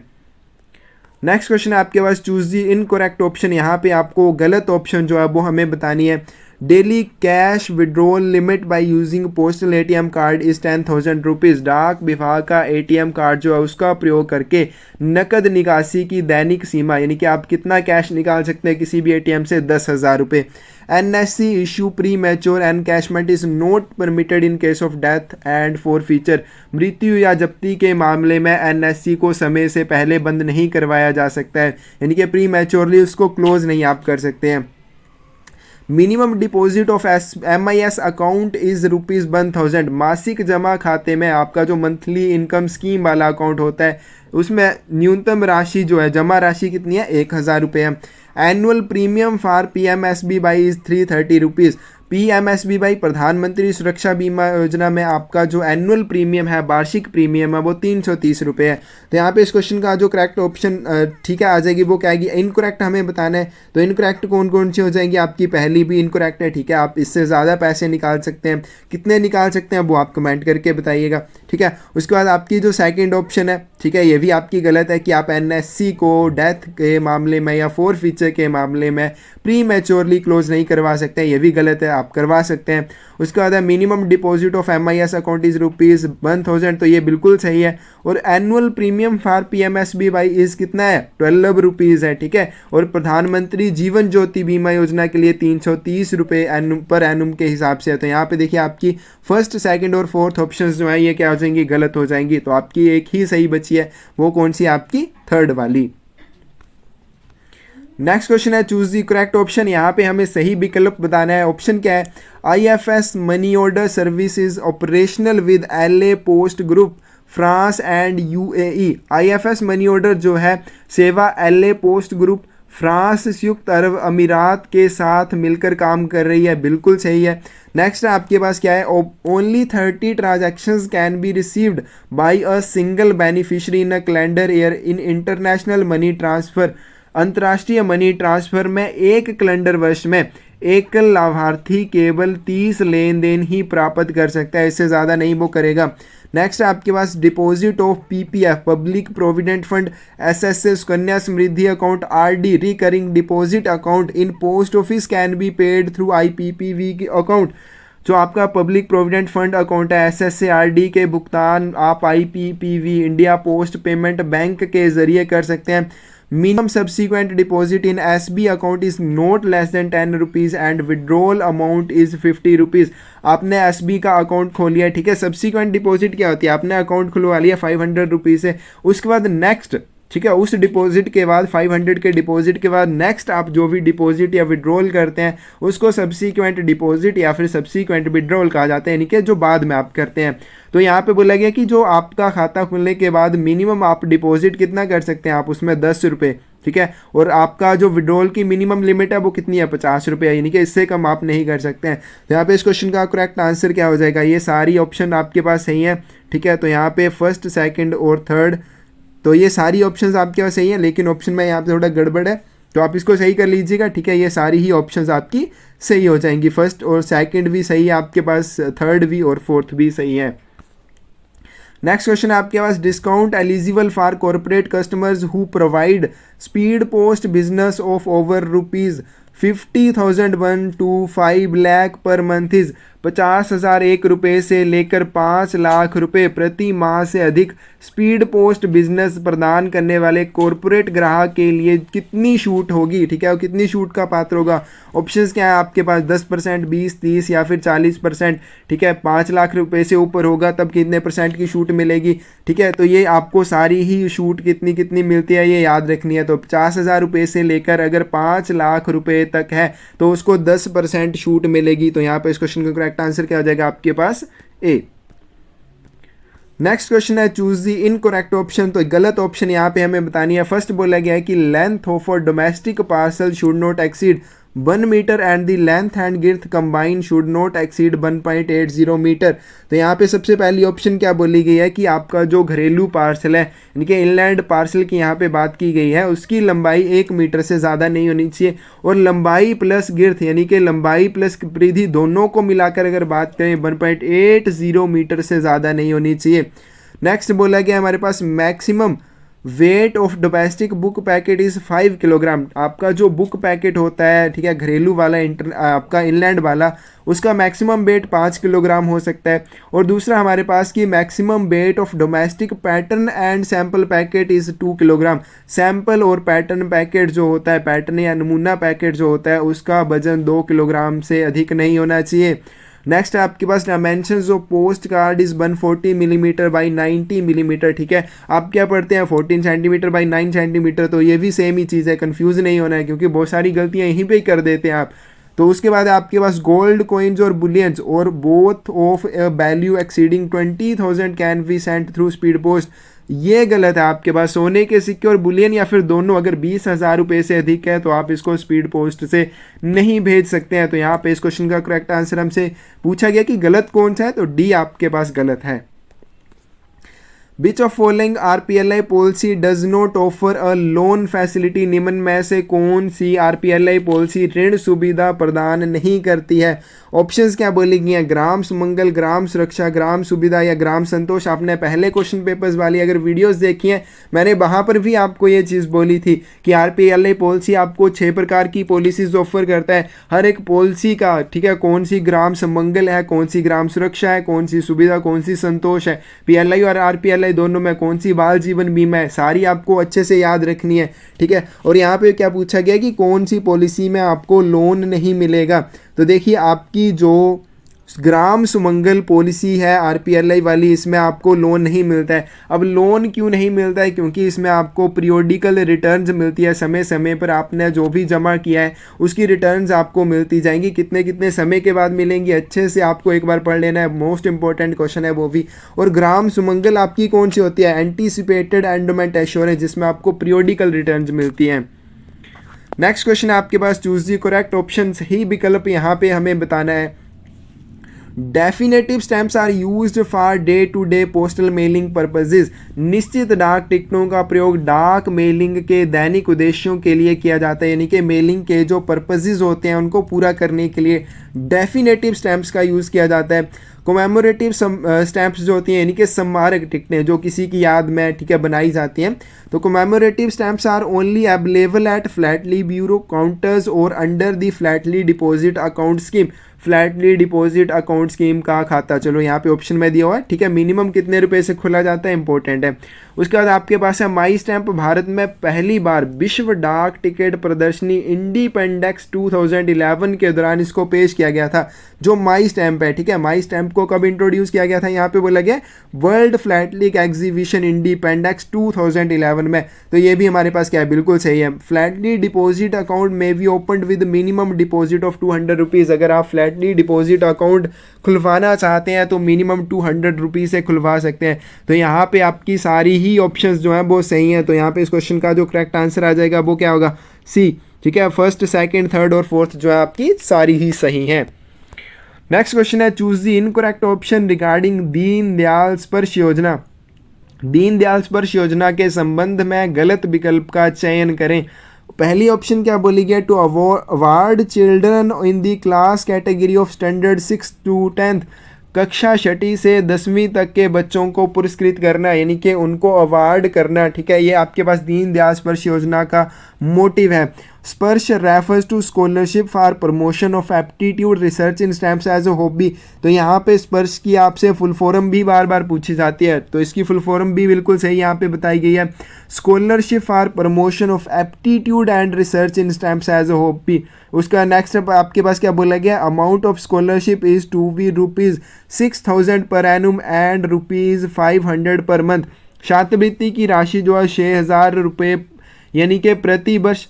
नेक्स्ट क्वेश्चन है आपके पास, चूज दी इनकरेक्ट ऑप्शन। यहाँ पे आपको गलत ऑप्शन जो है वो हमें बतानी है। Daily cash withdrawal limit by using postal ATM card is 10,000 rupees. डाक विभाग का ATM कार्ड जो है उसका प्रयोग करके नकद निकासी की दैनिक सीमा, यानी कि आप कितना कैश निकाल सकते हैं किसी भी ATM से? 10,000 रुपये। NSC issue pre mature encashment is not permitted in case of death and forfeiture. मृत्यु या जब्ती के मामले में NSC को समय से पहले बंद नहीं करवाया जा सकता है, यानी कि प्री मैच्योरली उसको क्लोज नहीं आप कर सकते हैं। Minimum deposit of MIS account is ₹1,000। मासिक जमा खाते में आपका जो मंथली इनकम स्कीम वाला अकाउंट होता है उसमें न्यूनतम राशि जो है जमा राशि कितनी है? 1,000 रुपये है। Annual premium for PMSBY is 330 rupees. PMSBY प्रधानमंत्री सुरक्षा बीमा योजना में आपका जो एनुअल प्रीमियम है, वार्षिक प्रीमियम है, वो 330 रुपये है। तो यहाँ पे इस क्वेश्चन का जो करेक्ट ऑप्शन ठीक है आ जाएगी वो क्या आएगी? इनकरेक्ट हमें बताना है। तो इनकरेक्ट कौन कौन सी हो जाएंगी? आपकी पहली भी इनकरेक्ट है, ठीक है। आप इससे ज़्यादा पैसे निकाल सकते हैं, कितने निकाल सकते हैं वो आप कमेंट करके बताइएगा, ठीक है। उसके बाद आपकी जो सेकेंड ऑप्शन है, ठीक है, ये भी आपकी गलत है कि आप NSC को डेथ के मामले में या फॉरफीचर के मामले में प्री मैच्योरली क्लोज नहीं करवा सकते, ये भी गलत है, आप करवा सकते हैं। उसके बाद है minimum deposit of MIS account is ₹1,000, तो ये बिल्कुल सही है। और annual premium for PMSBY is कितना है? 12 रुपीज़ है, ठीक है। और प्रधानमंत्री जीवन ज्योति बीमा योजना के लिए 330 रुपये पर एनुम के हिसाब से है। तो यहाँ पे देखिए आपकी फर्स्ट, सेकंड और फोर्थ ऑप्शंस जो है ये क्या हो जाएंगी? गलत हो जाएंगी। तो आपकी एक ही सही बची है, वो कौन सी? आपकी थर्ड वाली। नेक्स्ट क्वेश्चन है, चूज दी करेक्ट ऑप्शन। यहाँ पे हमें सही विकल्प बताना है। ऑप्शन क्या है? IFS money order service is operational with LA post group France and UAE। IFS money order जो है सेवा LA पोस्ट ग्रुप फ्रांस संयुक्त अरब अमीरात के साथ मिलकर काम कर रही है, बिल्कुल सही है। नेक्स्ट आपके पास क्या है? Only 30 transactions can be received by a single beneficiary in a calendar year in international money transfer. अंतर्राष्ट्रीय मनी ट्रांसफर में एक कैलेंडर वर्ष में एक लाभार्थी केवल 30 लेन देन ही प्राप्त कर सकता है, इससे ज़्यादा नहीं वो करेगा। नेक्स्ट आपके पास deposit of PPF public provident fund, SSS Sukanya Samriddhi account, RD recurring deposit account in post office can be paid through IPPV account. जो आपका पब्लिक प्रोविडेंट फंड अकाउंट है, SSA RD के भुगतान आप IPPV India post payment bank के जरिए कर सकते हैं। Minimum subsequent deposit in SB account is not less than 10 rupees and withdrawal amount is 50 rupees. आपने SB का अकाउंट खोल लिया, ठीक है। सब्सिक्वेंट डिपॉजिट क्या होती है? आपने अकाउंट खुलवा लिया 500 रुपीज़ से, उसके बाद नेक्स्ट ठीक है। उस डिपॉजिट के बाद 500 के डिपॉजिट के बाद नेक्स्ट आप जो भी डिपॉजिट या विड्रॉल करते हैं उसको सब्सीक्वेंट डिपॉजिट या फिर सब्सीक्वेंट विड्रॉल कहा जाता है, यानी कि जो बाद में आप करते हैं। तो यहाँ पे बोला गया कि जो आपका खाता खुलने के बाद मिनिमम आप डिपॉजिट कितना कर सकते हैं, आप उसमें 10 रुपये, ठीक है। और आपका जो विड्रॉल की मिनिमम लिमिट है वो कितनी है, 50 रुपये, यानी कि इससे कम आप नहीं कर सकते हैं। तो यहाँ पे इस क्वेश्चन का करेक्ट आंसर क्या हो जाएगा, ये सारी ऑप्शन आपके पास सही है, ठीक है। तो यहाँ पे फर्स्ट, सेकंड और थर्ड, तो ये सारी ऑप्शंस आपके पास सही है, लेकिन ऑप्शन में यहाँ पे थोड़ा गड़बड़ है, तो आप इसको सही कर लीजिएगा, ठीक है। ये सारी ही ऑप्शंस आपकी सही हो जाएंगी, फर्स्ट और सेकंड भी सही है आपके पास, थर्ड भी और फोर्थ भी सही है। नेक्स्ट क्वेश्चन है आपके पास, discount eligible for corporate customers who provide speed post business of over ₹50,000 1 to 5 lakh per month is 50,000 ₹1 से लेकर 5 लाख रुपए प्रति माह से अधिक स्पीड पोस्ट बिजनेस प्रदान करने वाले कॉर्पोरेट ग्राहक के लिए कितनी छूट होगी, ठीक है। और कितनी छूट का पात्र होगा, ऑप्शंस क्या है आपके पास, 10%, 20, 30 या फिर 40%, ठीक है। 5 लाख रुपए से ऊपर होगा तब कितने % की छूट मिलेगी, ठीक है। तो ये आपको सारी ही छूट कितनी कितनी मिलती है ये याद रखनी है। तो 50,000 रुपये से लेकर अगर 5 लाख रुपए तक है तो उसको 10% छूट मिलेगी। तो यहाँ पे इस क्वेश्चन का करेक्ट आंसर क्या हो जाएगा आपके पास, ए। नेक्स्ट क्वेश्चन है, चूज द इनकरेक्ट ऑप्शन। तो गलत ऑप्शन यहाँ पे हमें बतानी है। फर्स्ट बोला गया है कि length of a domestic parcel should not exceed 1 metre and the length and girth combine should not exceed 1.80 metre. तो यहाँ पे सबसे पहली ऑप्शन क्या बोली गई है कि आपका जो घरेलू पार्सल है, यानी कि इनलैंड पार्सल की यहाँ पे बात की गई है, उसकी लंबाई 1 मीटर से ज़्यादा नहीं होनी चाहिए, और लंबाई प्लस गिर्थ यानी कि लंबाई प्लस परिधि दोनों को मिलाकर अगर बात करें 1.80 मीटर से ज़्यादा नहीं होनी चाहिए। नेक्स्ट बोला गया हमारे पास, maximum weight of domestic book packet is 5 kilogram. आपका जो बुक पैकेट होता है, ठीक है, घरेलू वाला, आपका इनलैंड वाला, उसका मैक्सिमम वेट 5 किलोग्राम हो सकता है। और दूसरा हमारे पास की maximum weight of domestic pattern and sample packet is 2 kilogram. Sample और पैटर्न पैकेट जो होता है, पैटर्न या नमूना पैकेट जो होता है, उसका वजन 2 किलोग्राम से अधिक नहीं होना चाहिए। नेक्स्ट है आपके पास, dimensions of post card is 140 millimetre by 90 millimetre, ठीक है। आप क्या पढ़ते हैं 14 सेंटीमीटर बाई 9 सेंटीमीटर, तो ये भी सेम ही चीज़ है, कंफ्यूज नहीं होना है, क्योंकि बहुत सारी गलतियां यहीं पे ही कर देते हैं आप। तो उसके बाद आपके पास गोल्ड कॉइन्स और बुलियंस और both of value exceeding 20,000 can be sent through speed post, ये गलत है आपके पास। सोने के सिक्के और बुलियन या फिर दोनों अगर 20,000 रुपये से अधिक है तो आप इसको स्पीड पोस्ट से नहीं भेज सकते हैं। तो यहाँ पे इस क्वेश्चन का करेक्ट आंसर हमसे पूछा गया कि गलत कौन सा है, तो डी आपके पास गलत है। Which of following RPLI policy does not offer a loan facility, निम्न में से कौन सी RPLI पॉलिसी ऋण सुविधा प्रदान नहीं करती है। ऑप्शंस क्या बोली गई हैं, ग्राम सुमंगल, ग्राम सुरक्षा, ग्राम सुविधा या ग्राम संतोष। आपने पहले क्वेश्चन पेपर्स वाली अगर वीडियोस देखी हैं, मैंने वहाँ पर भी आपको ये चीज़ बोली थी कि RPLI पॉलिसी आपको 6 प्रकार की पॉलिसीज ऑफर करता है। हर एक पॉलिसी का, ठीक है, कौन सी ग्राम सुमंगल है, कौन सी ग्राम सुरक्षा है, कौन सी सुविधा, कौन सी संतोष है, PLI और RPLI दोनों में कौन सी बाल जीवन बीमा है, सारी आपको अच्छे से याद रखनी है, ठीक है। और यहाँ पे क्या पूछा गया कि कौन सी पॉलिसी में आपको लोन नहीं मिलेगा। तो देखिए आपकी जो ग्राम सुमंगल पॉलिसी है RPLI वाली, इसमें आपको लोन नहीं मिलता है। अब लोन क्यों नहीं मिलता है, क्योंकि इसमें आपको पीरियोडिकल रिटर्न्स मिलती है, समय समय पर आपने जो भी जमा किया है उसकी रिटर्न्स आपको मिलती जाएंगी। कितने कितने समय के बाद मिलेंगी, अच्छे से आपको एक बार पढ़ लेना है, मोस्ट इंपॉर्टेंट क्वेश्चन है वो भी। और ग्राम सुमंगल आपकी कौन सी होती है, एंटीसिपेटेड एंडोमेंट एश्योरेंस, जिसमें आपको पीरियोडिकल रिटर्न्स मिलती हैं। नेक्स्ट क्वेश्चन है आपके पास, चूज द करेक्ट ऑप्शन। सही विकल्प यहाँ पे हमें बताना है। Definitive stamps are used for day to day postal mailing purposes. निश्चित डाक टिकटों का प्रयोग डाक मेलिंग के दैनिक उद्देश्यों के लिए किया जाता है, यानी कि मेलिंग के जो पर्पजेज होते हैं उनको पूरा करने के लिए डेफिनेटिव स्टैम्प्स का यूज़ किया जाता है। कोमेमोरेटिव स्टैम्प्स जो होती हैं, यानी कि स्मारक टिकटें जो किसी की याद में, ठीक है, बनाई जाती हैं, तो commemorative stamps are only available at philately bureau counters और under the philately deposit account scheme. Philately deposit account scheme का खाता, चलो यहाँ पे ऑप्शन में दिया हुआ है, ठीक है। मिनिमम कितने रुपए से खुला जाता है, इंपॉर्टेंट है। उसके बाद आपके पास है माई स्टैम्प। भारत में पहली बार विश्व डाक टिकट प्रदर्शनी इंडिपेंडेक्स 2011 के दौरान इसको पेश किया गया था। जो माई स्टैम्प है, ठीक है, माई स्टैम्प आपको कब इंट्रोड्यूस किया गया था, यहाँ पे बोला गया वर्ल्ड फ्लैट लीक एग्जीबिशन इंडिपेंडेक्स 2011 में। तो ये भी हमारे पास क्या है, बिल्कुल सही है। फ्लैटली डिपॉजिट अकाउंट में B opened with minimum deposit of 200 rupees. अगर आप फ्लैटली डिपॉजिट अकाउंट खुलवाना चाहते हैं तो मिनिमम 200 रुपीज़ से खुलवा सकते हैं। तो यहाँ पे आपकी सारी ही ऑप्शंस जो हैं वो सही हैं। तो यहाँ पे इस क्वेश्चन का जो करेक्ट आंसर आ जाएगा वो क्या होगा, सी। ठीक है, फर्स्ट, सेकंड, थर्ड और फोर्थ जो है आपकी सारी ही सही हैं। नेक्स्ट क्वेश्चन है, choose the incorrect option regarding Deendayal स्पर्श योजना। दीनदयाल स्पर्श योजना के संबंध में गलत विकल्प का चयन करें। पहली ऑप्शन क्या बोली गई, to award children in the class category of standard 6 to 10th, कक्षा 6ठी से 10वीं तक के बच्चों को पुरस्कृत करना, यानी कि उनको अवार्ड करना। ठीक है, ये आपके पास दीनदयाल स्पर्श योजना का मोटिव है। Sparsh refers to scholarship for promotion of aptitude research in stamps as a hobby. तो यहाँ पे स्पर्श की आपसे फुल फॉर्म भी बार बार पूछी जाती है, तो इसकी फुल फॉर्म भी बिल्कुल सही यहाँ पे बताई गई है, scholarship for promotion of aptitude and research in stamps as a hobby. उसका नेक्स्ट आपके पास क्या बोला गया, amount of scholarship is to be ₹6,000 per एनुम and ₹500 per month. छात्रवृत्ति की राशि जो है 6,000 रुपये यानी कि प्रति वर्ष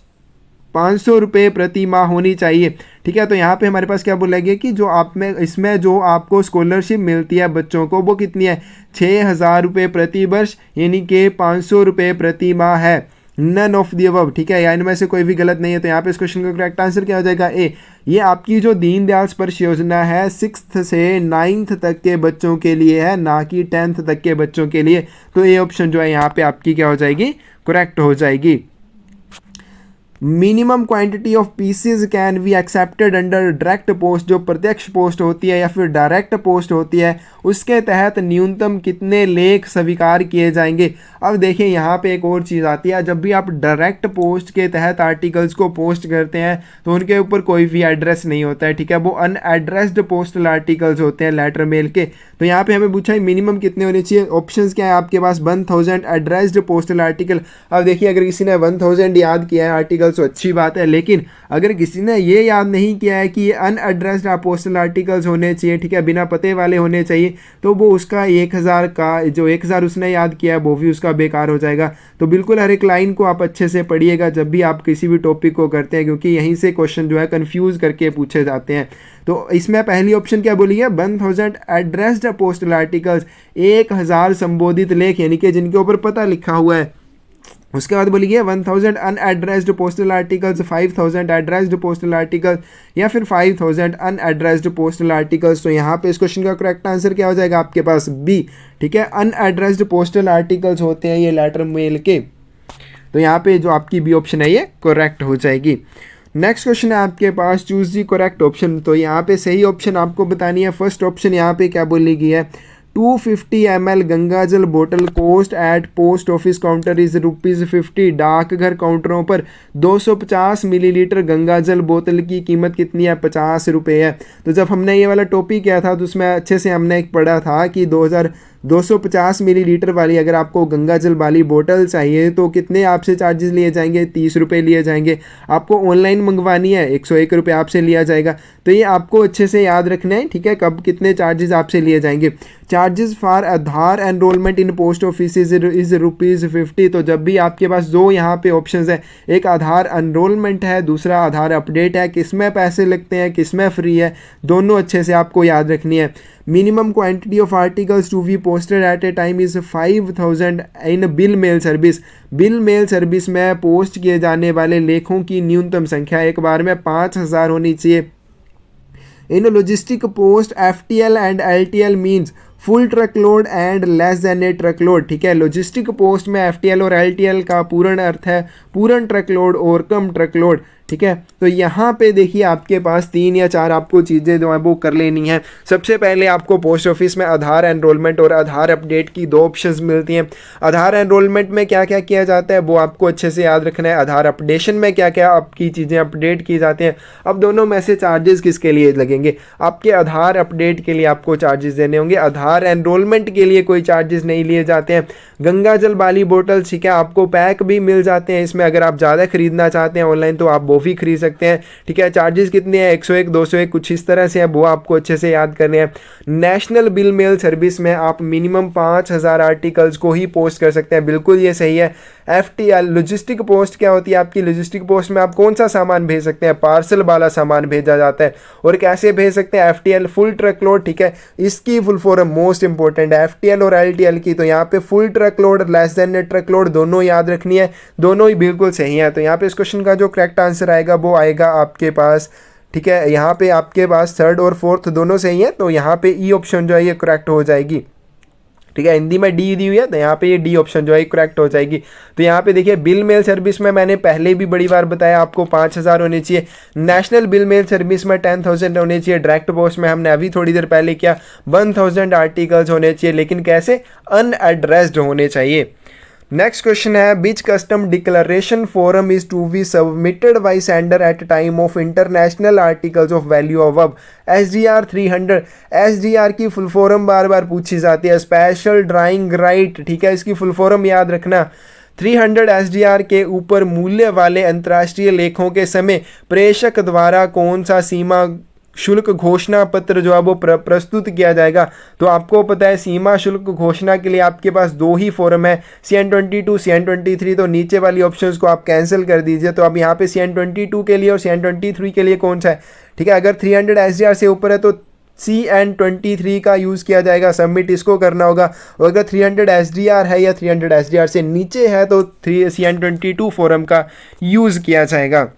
500 रुपये प्रति माह होनी चाहिए। ठीक है, तो यहाँ पे हमारे पास क्या बोला गया कि जो आप में इसमें जो आपको स्कॉलरशिप मिलती है बच्चों को वो कितनी है, 6,000 रुपये प्रति वर्ष यानी कि 500 रुपये प्रति माह है। None of the above. ठीक है, या इनमें से कोई भी गलत नहीं है। तो यहाँ पे इस क्वेश्चन का करेक्ट आंसर क्या हो जाएगा, ए। ये आपकी जो दीनदयाल स्पर्श योजना है 6th से 9th तक के बच्चों के लिए है, ना कि 10th तक के बच्चों के लिए। तो ये ऑप्शन जो है यहाँ पे आपकी क्या हो जाएगी, करेक्ट हो जाएगी। Minimum quantity of pieces can be accepted under direct post. जो प्रत्यक्ष पोस्ट होती है या फिर डायरेक्ट पोस्ट होती है उसके तहत न्यूनतम कितने लेख स्वीकार किए जाएंगे। अब देखिए यहाँ पे एक और चीज़ आती है, जब भी आप डायरेक्ट पोस्ट के तहत आर्टिकल्स को पोस्ट करते हैं तो उनके ऊपर कोई भी एड्रेस नहीं होता है। ठीक है, वो अनएड्रेस्ड पोस्टल आर्टिकल्स होते हैं लेटर मेल के। तो यहाँ पे हमें पूछा है मिनिमम कितने होने चाहिए। ऑप्शंस क्या है आपके पास, 1000 एड्रेस्ड पोस्टल आर्टिकल। अब देखिए अगर किसी ने 1000 याद किया है आर्टिकल तो अच्छी बात है, लेकिन अगर किसी ने ये याद नहीं किया है कि ये अनएड्रेस्ड पोस्टल आर्टिकल्स होने चाहिए, ठीक है, बिना पते वाले होने चाहिए, तो वो उसका 1000 का जो 1000 उसने याद किया है वो भी उसका बेकार हो जाएगा। तो बिल्कुल हर एक लाइन को आप अच्छे से पढ़िएगा जब भी आप किसी भी टॉपिक को करते हैं, क्योंकि यहीं से क्वेश्चन जो है कंफ्यूज करके पूछे जाते हैं। तो इसमें पहली ऑप्शन क्या बोली है, 1000 एड्रेस्ड पोस्टल आर्टिकल्स, 1000 संबोधित लेख यानी कि जिनके ऊपर पता लिखा हुआ है। उसके बाद बोली है 1000 unaddressed postal articles, 5000 addressed postal articles या फिर 5000 अनएड्रेस्ड पोस्टल आर्टिकल्स। तो यहाँ पे इस क्वेश्चन का करेक्ट आंसर क्या हो जाएगा आपके पास, बी। ठीक है, अनएड्रेस्ड पोस्टल आर्टिकल्स होते हैं ये लेटर मेल के। तो यहाँ पे जो आपकी बी ऑप्शन है ये करेक्ट हो जाएगी। नेक्स्ट क्वेश्चन है आपके पास, चूज दी करेक्ट ऑप्शन। तो यहाँ पे सही ऑप्शन आपको बतानी है। फर्स्ट ऑप्शन यहाँ पे क्या बोली गई है, 250 ml गंगाजल बोतल cost at post office counter is ₹50। डाकघर काउंटरों पर 250 मिलीलीटर गंगाजल बोतल की कीमत कितनी है, 50 रुपये है। तो जब हमने ये वाला टॉपिक किया था तो उसमें अच्छे से हमने एक पढ़ा था कि 250 मिलीलीटर वाली अगर आपको गंगाजल वाली बोतल चाहिए तो कितने आपसे चार्जेस लिए जाएंगे, 30 रुपये लिए जाएंगे। आपको ऑनलाइन मंगवानी है 101 रुपये आपसे लिया जाएगा। तो ये आपको अच्छे से याद रखना है, ठीक है, कब कितने चार्जेस आपसे लिए जाएंगे। Charges for Aadhaar enrolment in post office is ₹50। तो जब भी आपके पास दो यहाँ पे ऑप्शंस है, एक आधार एनरोलमेंट है, दूसरा आधार अपडेट है, किसमें पैसे लगते हैं किसमें फ्री है, दोनों अच्छे से आपको याद रखनी है। Minimum quantity of articles to be posted at a time is 5000 in bill mail service. Bill mail service में पोस्ट किए जाने वाले लेखों की न्यूनतम संख्या एक बार में 5000 होनी चाहिए। In logistic post FTL and LTL means full truck load and less than a truck load. ठीक है, लॉजिस्टिक पोस्ट में FTL और LTL का पूर्ण अर्थ है पूर्ण ट्रक लोड और कम ट्रक लोड। ठीक है, तो यहाँ पे देखिए आपके पास 3 या 4 आपको चीज़ें जो है वो कर लेनी है। सबसे पहले आपको पोस्ट ऑफिस में आधार एनरोलमेंट और आधार अपडेट की 2 ऑप्शंस मिलती हैं। आधार एनरोलमेंट में क्या क्या किया जाता है वो आपको अच्छे से याद रखना है। आधार अपडेशन में क्या क्या आपकी चीज़ें अपडेट की जाती हैं। अब दोनों में से चार्जेस किसके लिए लगेंगे, आपके आधार अपडेट के लिए आपको चार्जेस देने होंगे, आधार एनरोलमेंट के लिए कोई चार्जेस नहीं लिए जाते हैं। गंगा जल वाली बोतल, ठीक है, आपको पैक भी मिल जाते हैं इसमें। अगर आप ज़्यादा खरीदना चाहते हैं ऑनलाइन तो आप वो वो भी खरीद सकते हैं। ठीक है, चार्जेस कितने हैं, 101, 201 कुछ इस तरह से है, वो आपको अच्छे से याद करने हैं। नेशनल बिल मेल सर्विस में आप मिनिमम 5000 आर्टिकल्स को ही पोस्ट कर सकते हैं, बिल्कुल ये सही है। FTL लॉजिस्टिक पोस्ट क्या होती है आपकी, लॉजिस्टिक पोस्ट में आप कौन सा सामान भेज सकते हैं, पार्सल वाला सामान भेजा जाता है। और कैसे भेज सकते हैं, FTL फुल ट्रक लोड। ठीक है, इसकी फुल फॉर्म मोस्ट इंपॉर्टेंट है FTL और LTL की। तो यहाँ पे full truck load, less than truck load दोनों याद रखनी है, दोनों ही बिल्कुल सही है। तो यहाँ पे इस क्वेश्चन का जो करेक्ट आंसर आएगा वो आएगा आपके पास, ठीक है, यहाँ पे आपके पास थर्ड और फोर्थ दोनों सही है, तो यहाँ पे ई ऑप्शन जो है ये करेक्ट हो जाएगी। ठीक है, हिंदी में डी दी हुई है तो यहाँ पे ये डी ऑप्शन जो है करेक्ट हो जाएगी। तो यहाँ पे देखिए बिल मेल सर्विस में मैंने पहले भी बड़ी बार बताया आपको 5000 होने चाहिए, नेशनल बिल मेल सर्विस में 10,000 होने चाहिए, डायरेक्ट पोस्ट में हमने अभी थोड़ी देर पहले किया 1000 आर्टिकल्स होने चाहिए, लेकिन कैसे, अनएड्रेस्ड होने चाहिए। नेक्स्ट क्वेश्चन है, which custom declaration form is to be submitted by sender at time of international articles of value above SDR 300। SDR की फुल फॉर्म बार बार पूछी जाती है, स्पेशल ड्राइंग राइट। ठीक है, इसकी फुल फॉर्म याद रखना। 300 SDR के ऊपर मूल्य वाले अंतर्राष्ट्रीय लेखों के समय प्रेषक द्वारा कौन सा सीमा शुल्क घोषणा पत्र जो है वो प्रस्तुत किया जाएगा। तो आपको पता है सीमा शुल्क घोषणा के लिए आपके पास दो ही फॉर्म है, CN22, CN23। तो नीचे वाली ऑप्शंस को आप कैंसिल कर दीजिए। तो अब यहाँ पे CN22 के लिए और CN23 के लिए कौन सा है, ठीक है, अगर 300 SDR से ऊपर है तो CN23 का यूज़ किया जाएगा, सबमिट इसको करना होगा। और अगर 300 SDR है या 300 SDR से नीचे है तो CN22 फॉर्म का यूज़ किया जाएगा।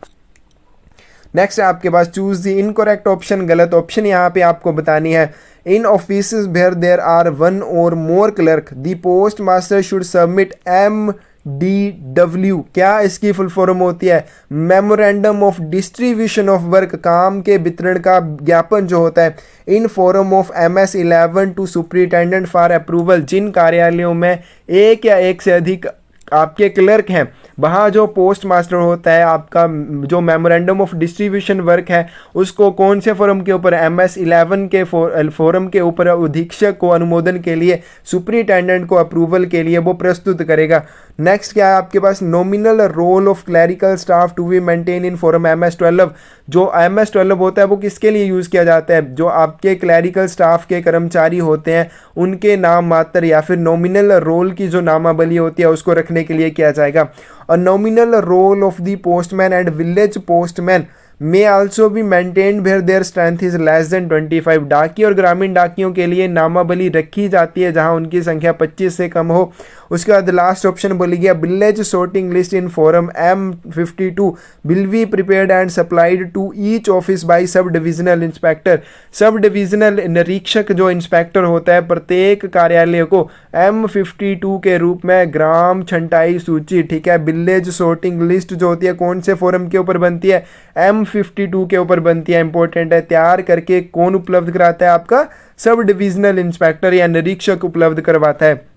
नेक्स्ट है आपके पास चूज दी इनकरेक्ट ऑप्शन, गलत ऑप्शन यहाँ पे आपको बतानी है। In offices where there are one और more clerk the postmaster should submit MDW। क्या इसकी फुल फॉर्म होती है, memorandum of distribution of work, काम के वितरण का ज्ञापन जो होता है, in form of MS11 to superintendent for approval. जिन कार्यालयों में एक या एक से अधिक आपके क्लर्क हैं वहाँ जो पोस्ट मास्टर होता है आपका, जो मेमोरेंडम ऑफ डिस्ट्रीब्यूशन वर्क है उसको कौन से फॉरम के ऊपर, MS11 के फॉरम के ऊपर अधीक्षक को अनुमोदन के लिए, सुपरिटेंडेंट को अप्रूवल के लिए वो प्रस्तुत करेगा। नेक्स्ट क्या है आपके पास, nominal roll of clerical staff to be maintain in form MS12। जो MS12 होता है वो किसके लिए यूज़ किया जाता है, जो आपके क्लैरिकल स्टाफ के कर्मचारी होते हैं उनके नाम मात्र या फिर नॉमिनल रोल की जो नामावली होती है उसको रखने के लिए किया जाएगा। A nominal role of the postman and village postman may also be maintained where their strength is less than 25। डाकिया और ग्रामीण डाकियों के लिए नामावली रखी जाती है जहां उनकी संख्या 25 से कम हो। उसके बाद लास्ट ऑप्शन बोली गया, village sorting list in form M52 will be prepared and supplied to each office by sub divisional inspector. Sub divisional निरीक्षक जो इंस्पेक्टर होता है प्रत्येक कार्यालय को M52 के रूप में ग्राम छंटाई सूची, ठीक है, विलेज sorting लिस्ट जो होती है कौन से फॉरम के ऊपर बनती है, M52 के ऊपर बनती है। इंपॉर्टेंट है, तैयार करके कौन उपलब्ध कराता है, आपका सब डिविजनल इंस्पेक्टर या निरीक्षक उपलब्ध करवाता है।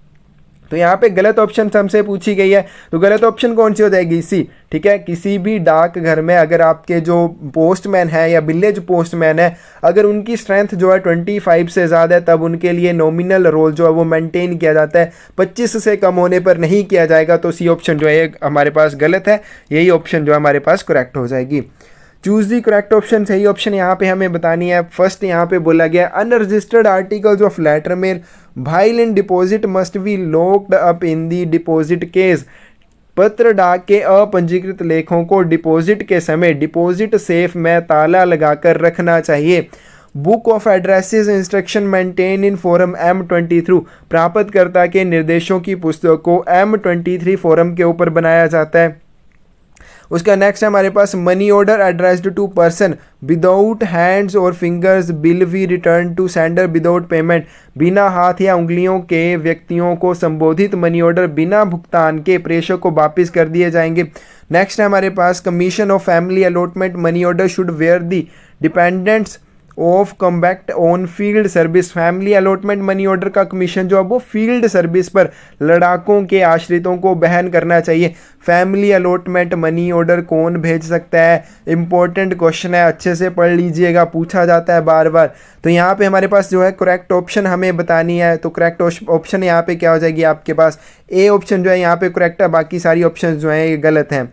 तो यहाँ पे गलत ऑप्शन हमसे पूछी गई है, तो गलत ऑप्शन कौन सी हो जाएगी, सी। ठीक है, किसी भी डाक घर में अगर आपके जो पोस्टमैन है या विलेज पोस्टमैन है अगर उनकी स्ट्रेंथ जो है 25 से ज़्यादा है तब उनके लिए नॉमिनल रोल जो है वो मेंटेन किया जाता है, 25 से कम होने पर नहीं किया जाएगा। तो सी ऑप्शन जो है हमारे पास गलत है, यही ऑप्शन जो है हमारे पास करेक्ट हो जाएगी। चूज दी करेक्ट ऑप्शन, सही ऑप्शन यहाँ पे हमें बतानी है। फर्स्ट यहाँ पे बोला गया unregistered articles of letter mail while in deposit must be locked up in the deposit case. पत्र डाक के अपंजीकृत लेखों को डिपॉजिट के समय डिपॉजिट सेफ में ताला लगाकर रखना चाहिए। Book of addresses instruction maintain in form M23। प्राप्तकर्ता के निर्देशों की पुस्तक को M23 फॉरम के ऊपर बनाया जाता है। उसका नेक्स्ट है हमारे पास money order addressed to person without hands और fingers will be return to sender without payment. बिना हाथ या उंगलियों के व्यक्तियों को संबोधित मनी ऑर्डर बिना भुगतान के प्रेषक को वापस कर दिए जाएंगे। नेक्स्ट है हमारे पास commission of family allotment money order should where the dependents of combat on field service. Family allotment money order का कमीशन जो है वो फील्ड सर्विस पर लड़ाकों के आश्रितों को बहन करना चाहिए। फैमिली अलॉटमेंट मनी ऑर्डर कौन भेज सकता है, इंपॉर्टेंट क्वेश्चन है, अच्छे से पढ़ लीजिएगा, पूछा जाता है बार बार। तो यहाँ पे हमारे पास जो है करेक्ट ऑप्शन हमें बतानी है, तो करेक्ट ऑप्शन यहाँ पे क्या हो जाएगी आपके पास, ए ऑप्शन जो है यहाँ पे करेक्ट है, बाकी सारी ऑप्शन जो है ये गलत हैं।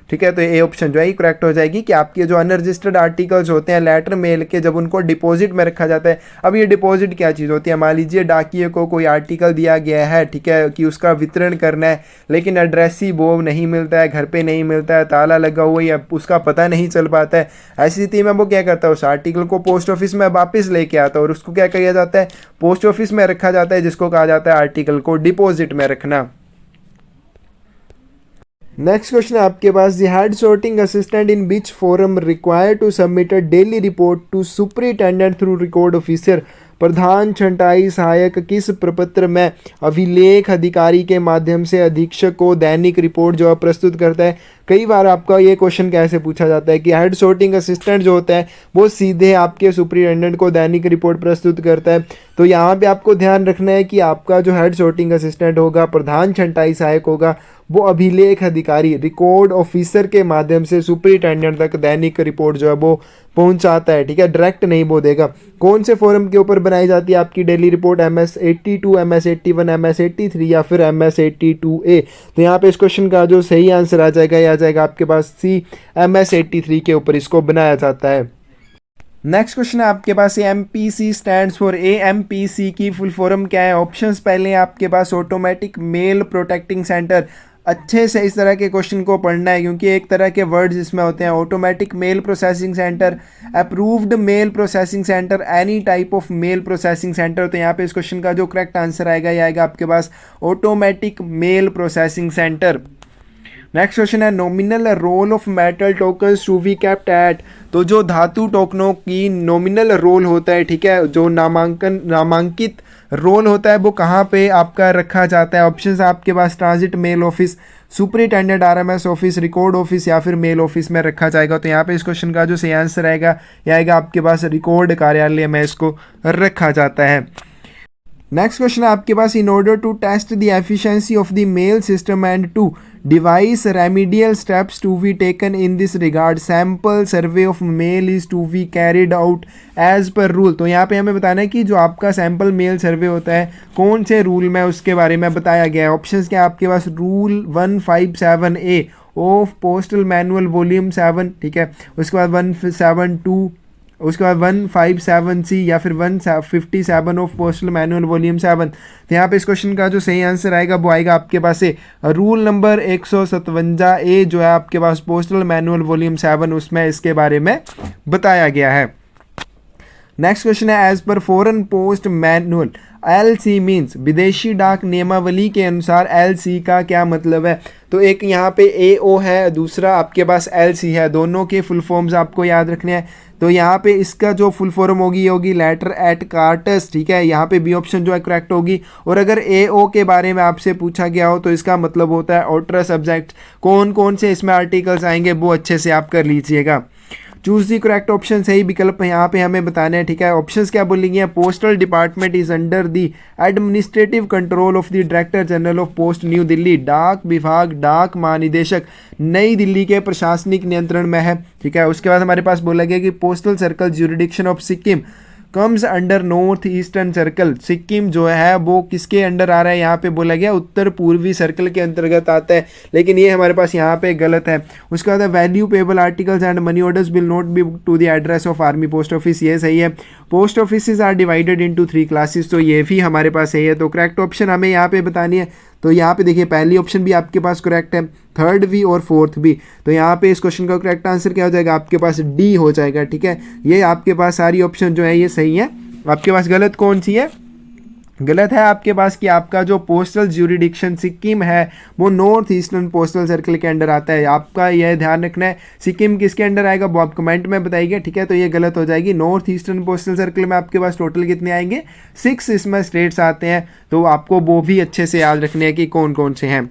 ठीक है, तो ए ऑप्शन जो है करेक्ट हो जाएगी कि आपके जो अनरजिस्टर्ड आर्टिकल्स होते हैं लेटर मेल के, जब उनको डिपॉजिट में रखा जाता है। अब ये डिपॉजिट क्या चीज़ होती है, मान लीजिए डाकिए को कोई आर्टिकल दिया गया है, ठीक है, कि उसका वितरण करना है, लेकिन एड्रेस ही वो नहीं मिलता है, घर पे नहीं मिलता है, ताला लगा हुआ है, उसका पता नहीं चल पाता है। ऐसी स्थिति में वो क्या करता है, उस आर्टिकल को पोस्ट ऑफिस में वापस लेके आता है और उसको क्या किया जाता है, पोस्ट ऑफिस में रखा जाता है, जिसको कहा जाता है आर्टिकल को डिपॉजिट में रखना। नेक्स्ट क्वेश्चन है आपके पास, the head sorting assistant in which form require to submit a daily report to superintendent through record officer. प्रधान छंटाई सहायक किस प्रपत्र में अभिलेख अधिकारी के माध्यम से अधीक्षक को दैनिक रिपोर्ट जो है प्रस्तुत करता है। कई बार आपका ये क्वेश्चन कैसे पूछा जाता है कि हेड सॉर्टिंग असिस्टेंट जो होता है वो सीधे आपके सुपरिटेंडेंट को दैनिक रिपोर्ट प्रस्तुत करता है। तो यहाँ पे आपको ध्यान रखना है कि आपका जो हेड सॉर्टिंग असिस्टेंट होगा, प्रधान छंटाई सहायक होगा, वो अभिलेख अधिकारी रिकॉर्ड ऑफिसर के माध्यम से सुपरिटेंडेंट तक दैनिक रिपोर्ट जो है वो पहुंचाता है। ठीक है, डायरेक्ट नहीं वो देगा। कौन से फोरम के ऊपर बनाई जाती है आपकी daily report, MS 82, MS 81, MS 83 या फिर MS 82A। तो यहाँ पे इस क्वेश्चन का जो सही आंसर आ जाएगा आपके पास C, MS 83 के ऊपर इसको बनाया जाता है। नेक्स्ट क्वेश्चन है आपके पास, MPC स्टैंड्स फॉर, AMPC की फुल फॉर्म क्या है। ऑप्शंस पहले आपके पास ऑटोमेटिक मेल प्रोटेक्टिंग सेंटर। अच्छे से इस तरह के क्वेश्चन को पढ़ना है क्योंकि एक तरह के वर्ड्स इसमें होते हैं, automatic mail processing centre, approved mail processing centre, any type of mail processing centre. तो यहाँ पे इस क्वेश्चन का जो करेक्ट आंसर आएगा ये आएगा आपके पास automatic mail processing centre. Next question है, nominal roll of metal tokens to be kept at. तो जो धातु टोकनों की नॉमिनल रोल होता है, ठीक है, जो नामांकित रोल होता है वो कहाँ पे आपका रखा जाता है। ऑप्शंस आपके पास transit mail office, superintendent RMS office, record office या फिर मेल ऑफिस में रखा जाएगा। तो यहाँ पे इस क्वेश्चन का जो सही आंसर आएगा यह आएगा आपके पास रिकॉर्ड कार्यालय में इसको रखा जाता है। नेक्स्ट क्वेश्चन है आपके पास, in order to test the efficiency of the mail system and to devise remedial steps to be taken in this regard, sample survey of mail is to be carried out as per rule. तो यहाँ पे हमें बताना है कि जो आपका sample mail सर्वे होता है कौन से रूल में उसके बारे में बताया गया है। ऑप्शंस क्या आपके पास, rule 157A of postal manual volume 7, ठीक है, उसके बाद 172, उसके बाद 157C या फिर 157 ऑफ पोस्टल मैनुअल वॉल्यूम 7। तो यहाँ पे इस क्वेश्चन का जो सही आंसर आएगा वो आएगा आपके पास से रूल नंबर 157A जो है आपके पास पोस्टल मैनुअल वॉल्यूम 7, उसमें इसके बारे में बताया गया है। नेक्स्ट क्वेश्चन है, as per foreign post manual LC means, विदेशी डाक नियमावली के अनुसार LC का क्या मतलब है। तो एक यहाँ पे AO है, दूसरा आपके पास LC है, दोनों के फुल फॉर्म्स आपको याद रखने हैं। तो यहाँ पे इसका जो फुल फॉर्म होगी ये होगी लेटर एट कार्टस, ठीक है, यहाँ पे B ऑप्शन जो है करेक्ट होगी। और अगर AO के बारे में आपसे पूछा गया हो तो इसका मतलब होता है ऑर्डर सब्जेक्ट। कौन कौन से इसमें आर्टिकल्स आएंगे वो अच्छे से आप कर लीजिएगा। चूज दी करेक्ट ऑप्शन, सही विकल्प यहाँ पे हमें बताना है, ठीक है। ऑप्शंस क्या बोलेंगे, postal department is under the administrative control of the director general of post new Delhi. डाक विभाग, डाक महानिदेशक नई दिल्ली के प्रशासनिक नियंत्रण में है, ठीक है। उसके बाद हमारे पास बोला गया कि postal circle jurisdiction of Sikkim comes under north eastern circle. Sikkim जो है वो किसके अंडर आ रहा है, यहाँ पे बोला गया उत्तर पूर्वी सर्कल के अंतर्गत आता है, लेकिन ये हमारे पास यहाँ पे गलत है। उसके बाद value payable articles and money orders will not be to the address of army post office, ये सही है। Post office are divided into 3 classes, तो ये भी हमारे पास सही है। तो करेक्ट ऑप्शन हमें यहाँ पे बतानी है। तो यहाँ पे देखिए पहली ऑप्शन भी आपके पास करेक्ट है, थर्ड भी और फोर्थ भी। तो यहाँ पे इस क्वेश्चन का करेक्ट आंसर क्या हो जाएगा, आपके पास D हो जाएगा, ठीक है। ये आपके पास सारी ऑप्शन जो है ये सही है। आपके पास गलत कौन सी है, गलत है आपके पास कि आपका जो पोस्टल ज्यूरिडिक्शन सिक्किम है वो नॉर्थ ईस्टर्न पोस्टल सर्कल के अंडर आता है। आपका यह ध्यान रखना है, सिक्किम किसके अंडर आएगा वो आप कमेंट में बताइए, ठीक है। तो ये गलत हो जाएगी। नॉर्थ ईस्टर्न पोस्टल सर्कल में आपके पास टोटल कितने आएंगे, 6 इसमें स्टेट्स आते हैं, तो आपको वो भी अच्छे से याद रखने हैं कि कौन कौन से हैं।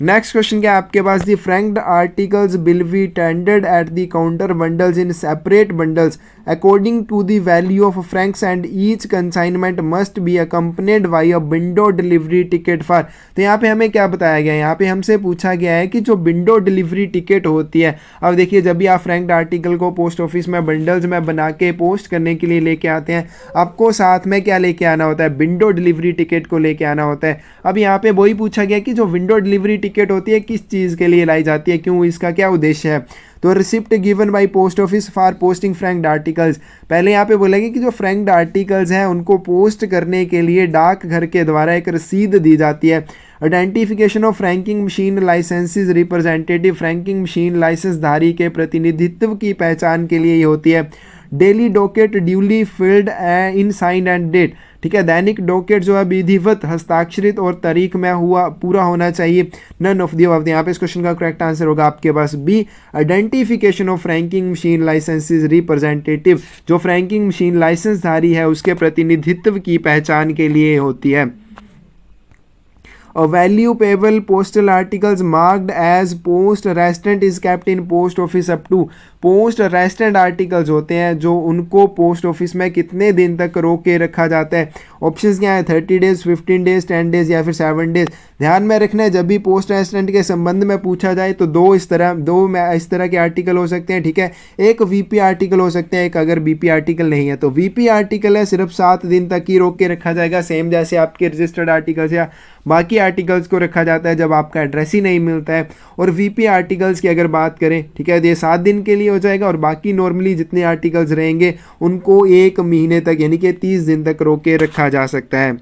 नेक्स्ट क्वेश्चन क्या है आपके पास, the franked articles will be tendered at the counter bundles in separate bundles according to the value of franks and each consignment must be accompanied by a window delivery ticket for. तो यहाँ पे हमें क्या बताया गया है, यहाँ पे हमसे पूछा गया है कि जो विंडो डिलीवरी टिकट होती है, अब देखिए जब भी आप फ्रैंक्ड आर्टिकल को पोस्ट ऑफिस में बंडल्स में बना के पोस्ट करने के लिए लेके आते हैं, आपको साथ में क्या लेके आना होता है, विंडो डिलीवरी टिकट को लेके आना होता है। अब यहाँ पे वही पूछा गया कि जो विंडो डिलीवरी टिकट होती है किस चीज़ के लिए लाई जाती है, क्यों, इसका क्या उद्देश्य है। तो receipt given by post office for posting franked articles, पहले यहाँ पे बोलेंगे कि जो फ्रैंक्ड आर्टिकल्स हैं उनको पोस्ट करने के लिए डाकघर के द्वारा एक रसीद दी जाती है। Identification of franking machine licences representative, franking machine licence धारी के प्रतिनिधित्व की पहचान के लिए ये होती है। Daily docket duly filled in sign and date, ठीक है, दैनिक डॉकेट जो है विधिवत हस्ताक्षरित और तारीख में हुआ पूरा होना चाहिए। नन ऑफ दी अबव, यहाँ पे इस क्वेश्चन का करेक्ट आंसर होगा आपके पास B, identification of franking machine licences representative, जो फ्रैंकिंग मशीन लाइसेंस धारी है उसके प्रतिनिधित्व की पहचान के लिए होती है। A value payable postal articles marked as post resident is kept in post office up to, post restante articles होते हैं जो उनको पोस्ट ऑफिस में कितने दिन तक रोक के रखा जाता है। ऑप्शंस क्या है, 30 डेज, 15 डेज, 10 डेज या फिर 7 डेज। ध्यान में रखना है जब भी पोस्ट रेस्टेंट के संबंध में पूछा जाए तो दो इस तरह के आर्टिकल हो सकते हैं, ठीक है। एक वीपी आर्टिकल हो सकते हैं, एक अगर बीपी आर्टिकल नहीं है तो वीपी आर्टिकल है सिर्फ 7 दिन तक ही रोक के रखा जाएगा, सेम जैसे आपके रजिस्टर्ड आर्टिकल्स या बाकी आर्टिकल्स को रखा जाता है जब आपका एड्रेस ही नहीं मिलता है। और वीपी आर्टिकल्स की अगर बात करें, ठीक है, ये 7 दिन के लिए हो जाएगा और बाकी नॉर्मली जितने आर्टिकल्स रहेंगे उनको 1 महीने तक यानी कि 30 दिन तक रोक के रखा जा सकता है।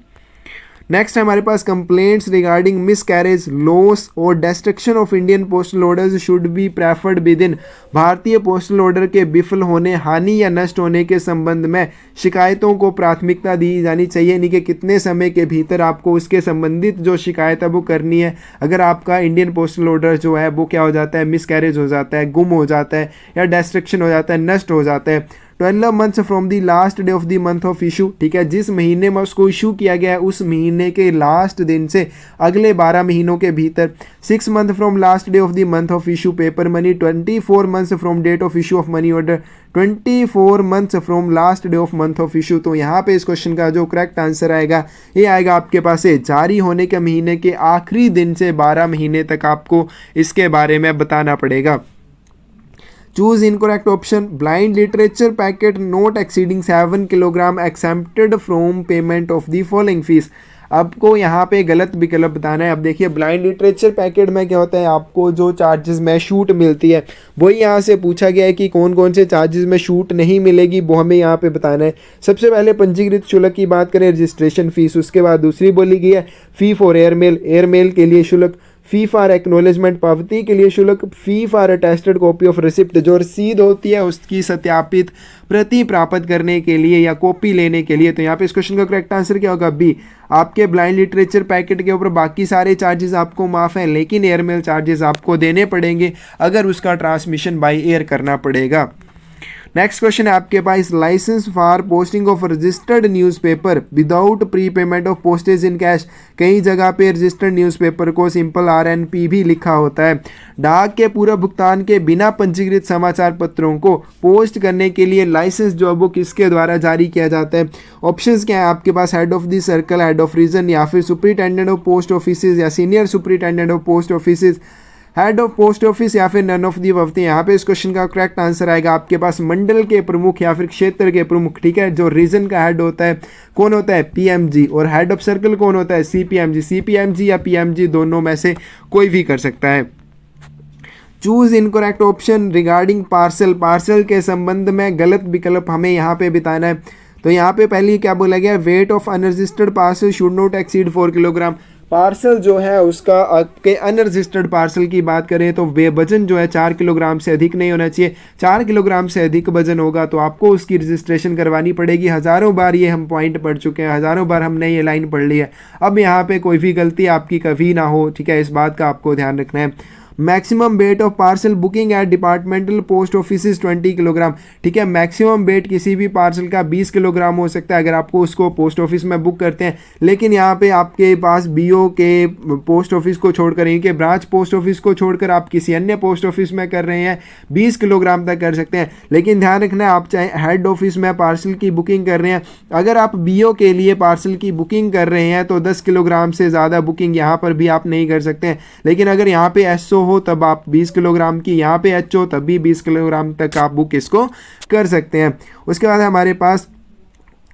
नेक्स्ट हमारे पास complaints regarding miscarriage, loss और destruction of Indian postal orders should be preferred within, भारतीय पोस्टल ऑर्डर के विफल होने, हानि या नष्ट होने के संबंध में शिकायतों को प्राथमिकता दी जानी चाहिए, यानी कि कितने समय के भीतर आपको उसके संबंधित जो शिकायत है वो करनी है। अगर आपका इंडियन पोस्टल ऑर्डर जो है वो क्या हो जाता है, मिस कैरेज हो जाता है, गुम हो जाता है या डिस्ट्रक्शन हो जाता है, नष्ट हो जाता है। 12 months from the last day of the month of issue, ठीक है, जिस महीने में उसको इशू किया गया है उस महीने के लास्ट दिन से अगले 12 महीनों के भीतर। 6 month from last day of the month of issue paper money, 24 months from date of issue of money order, 24 months from last day of month of issue. तो यहाँ पे इस क्वेश्चन का जो करेक्ट आंसर आएगा ये आएगा आपके पास से जारी होने के महीने के आखिरी दिन से 12 महीने तक आपको इसके बारे में बताना पड़ेगा। Choose incorrect option, blind literature packet not exceeding 7 kilogram accepted from payment of the following fees. आपको यहाँ पे गलत विकल्प बताना है। अब देखिए ब्लाइंड लिटरेचर पैकेट में क्या होता है, आपको जो चार्जेस में छूट मिलती है वही यहाँ से पूछा गया है कि कौन कौन से चार्जेस में छूट नहीं मिलेगी वो हमें यहाँ पे बताना है। सबसे पहले पंजीकृत शुल्क की बात करें, रजिस्ट्रेशन फीस, उसके बाद दूसरी बोली गई है फी फॉर एयरमेल के लिए शुल्क, फी फॉर एक्नोलेजमेंट पावती के लिए शुल्क, fee for attested copy of receipt, जो रसीद होती है उसकी सत्यापित प्रति प्राप्त करने के लिए या कॉपी लेने के लिए। तो यहाँ पे इस क्वेश्चन का करेक्ट आंसर क्या होगा, बी। आपके ब्लाइंड लिटरेचर पैकेट के ऊपर बाकी सारे चार्जेस आपको माफ़ हैं, लेकिन एयरमेल चार्जेस आपको देने पड़ेंगे अगर उसका ट्रांसमिशन बाय एयर करना पड़ेगा। नेक्स्ट क्वेश्चन है आपके पास, licence for posting of registered newspaper without prepayment of postage in cash. कई जगह पे रजिस्टर्ड न्यूज़पेपर को सिंपल RNP भी लिखा होता है। डाक के पूरा भुगतान के बिना पंजीकृत समाचार पत्रों को पोस्ट करने के लिए लाइसेंस जो है वो किसके द्वारा जारी किया जाता है। ऑप्शंस क्या है आपके पास, head of the circle, head of region या फिर सुपरिटेंडेंट ऑफ पोस्ट ऑफिस या senior superintendent of post office, head of post office या फिर नन ऑफ दी अबव। यहाँ पे इस क्वेश्चन का करेक्ट आंसर आएगा आपके पास मंडल के प्रमुख या फिर क्षेत्र के प्रमुख, ठीक है। जो रीजन का हेड होता है कौन होता है, PMG, और हेड ऑफ सर्कल कौन होता है, CPMG या PMG, दोनों में से कोई भी कर सकता है। Choose incorrect option regarding parcel के संबंध में गलत विकल्प हमें यहाँ पे बताना है। तो यहाँ पे पहले क्या बोला गया, wait of unregistered parcel should not exceed 4 kilogram. Parcel जो है उसका के अनरजिस्टर्ड पार्सल की बात करें तो वे वजन जो है 4 किलोग्राम से अधिक नहीं होना चाहिए। 4 किलोग्राम से अधिक वजन होगा तो आपको उसकी रजिस्ट्रेशन करवानी पड़ेगी। हज़ारों बार ये हम पॉइंट पढ़ चुके हैं, हज़ारों बार हमने ये लाइन पढ़ ली है। अब यहाँ पे कोई भी गलती आपकी कभी ना हो, ठीक है, इस बात का आपको ध्यान रखना है। Maximum weight of parcel booking at departmental post office 20 kilogram, ठीक है। मैक्सिमम वेट किसी भी पार्सल का 20 किलोग्राम हो सकता है अगर आपको उसको पोस्ट ऑफिस में बुक करते हैं, लेकिन यहाँ पे आपके पास BO के पोस्ट ऑफिस को छोड़कर, यानी कि ब्रांच पोस्ट ऑफिस को छोड़कर आप किसी अन्य पोस्ट ऑफिस में कर रहे हैं 20 किलोग्राम तक कर सकते हैं। लेकिन ध्यान रखना है आप चाहे हेड ऑफिस में पार्सल की बुकिंग कर रहे हैं, अगर आप BO के लिए पार्सल की बुकिंग कर रहे हैं तो 10 किलोग्राम से ज़्यादा बुकिंग यहाँ पर भी आप नहीं कर सकते हैं। लेकिन अगर यहाँ पे SO हो तब आप 20 किलोग्राम की, यहाँ पे HO तब भी 20 किलोग्राम तक आप बुक इसको कर सकते हैं। उसके बाद हमारे पास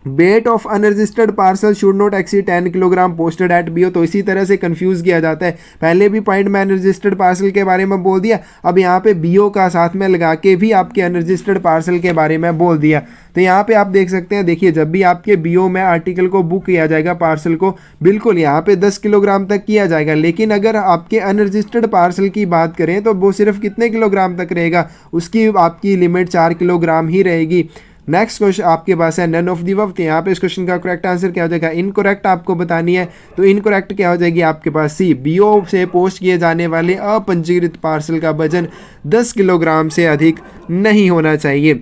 weight of unregistered parcel should not exceed 10 kilogram posted at BO. तो इसी तरह से कंफ्यूज किया जाता है। पहले भी पॉइंट में अनरजिस्टर्ड पार्सल के बारे में बोल दिया, अब यहाँ पे बीओ का साथ में लगा के भी आपके अनरजिस्टर्ड पार्सल के बारे में बोल दिया। तो यहाँ पे आप देख सकते हैं, देखिए जब भी आपके बीओ में आर्टिकल को बुक किया जाएगा, पार्सल को, बिल्कुल यहाँ पे 10 किलोग्राम तक किया जाएगा। लेकिन अगर आपके अनरजिस्टर्ड पार्सल की बात करें तो वो सिर्फ कितने किलोग्राम तक रहेगा, उसकी आपकी लिमिट 4 किलोग्राम ही रहेगी। नेक्स्ट क्वेश्चन आपके पास है नन ऑफ दी अबव। तो यहाँ पे इस क्वेश्चन का करेक्ट आंसर क्या हो जाएगा, इनकरेक्ट आपको बतानी है। तो इनकरेक्ट क्या हो जाएगी आपके पास, सी, बीओ से पोस्ट किए जाने वाले अपंजीकृत पार्सल का वजन 10 किलोग्राम से अधिक नहीं होना चाहिए।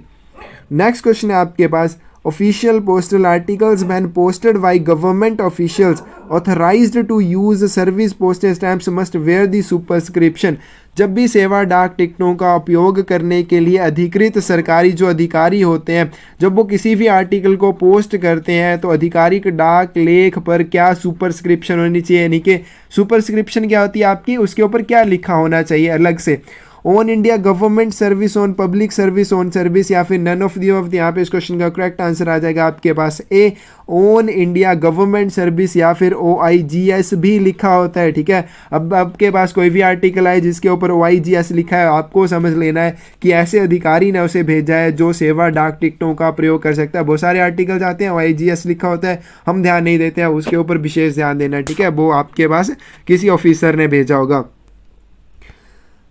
नेक्स्ट क्वेश्चन है आपके पास, official postal articles when posted by government officials authorized to use service postage stamps must wear the superscription. जब भी सेवा डाक टिकटों का उपयोग करने के लिए अधिकृत सरकारी जो अधिकारी होते हैं, जब वो किसी भी आर्टिकल को पोस्ट करते हैं तो आधिकारिक डाक लेख पर क्या सुपरस्क्रिप्शन होनी चाहिए, यानी कि सुपरस्क्रिप्शन क्या होती है आपकी, उसके ऊपर क्या लिखा होना चाहिए अलग से, on India government service, on public service, on service, या फिर नन ऑफ दी अबव। यहाँ पे इस क्वेश्चन का करेक्ट आंसर आ जाएगा आपके पास ए, ऑन इंडिया गवर्नमेंट सर्विस, या फिर OIGS भी लिखा होता है। ठीक है, अब आपके पास कोई भी आर्टिकल आए जिसके ऊपर OIGS लिखा है, आपको समझ लेना है कि ऐसे अधिकारी ने उसे भेजा है जो सेवा डाक टिकटों का प्रयोग कर सकता है। बहुत सारे आर्टिकल आते हैं OIGS लिखा होता है, हम ध्यान नहीं देते हैं, उसके ऊपर विशेष ध्यान देना है। ठीक है, वो आपके पास किसी ऑफिसर ने भेजा होगा।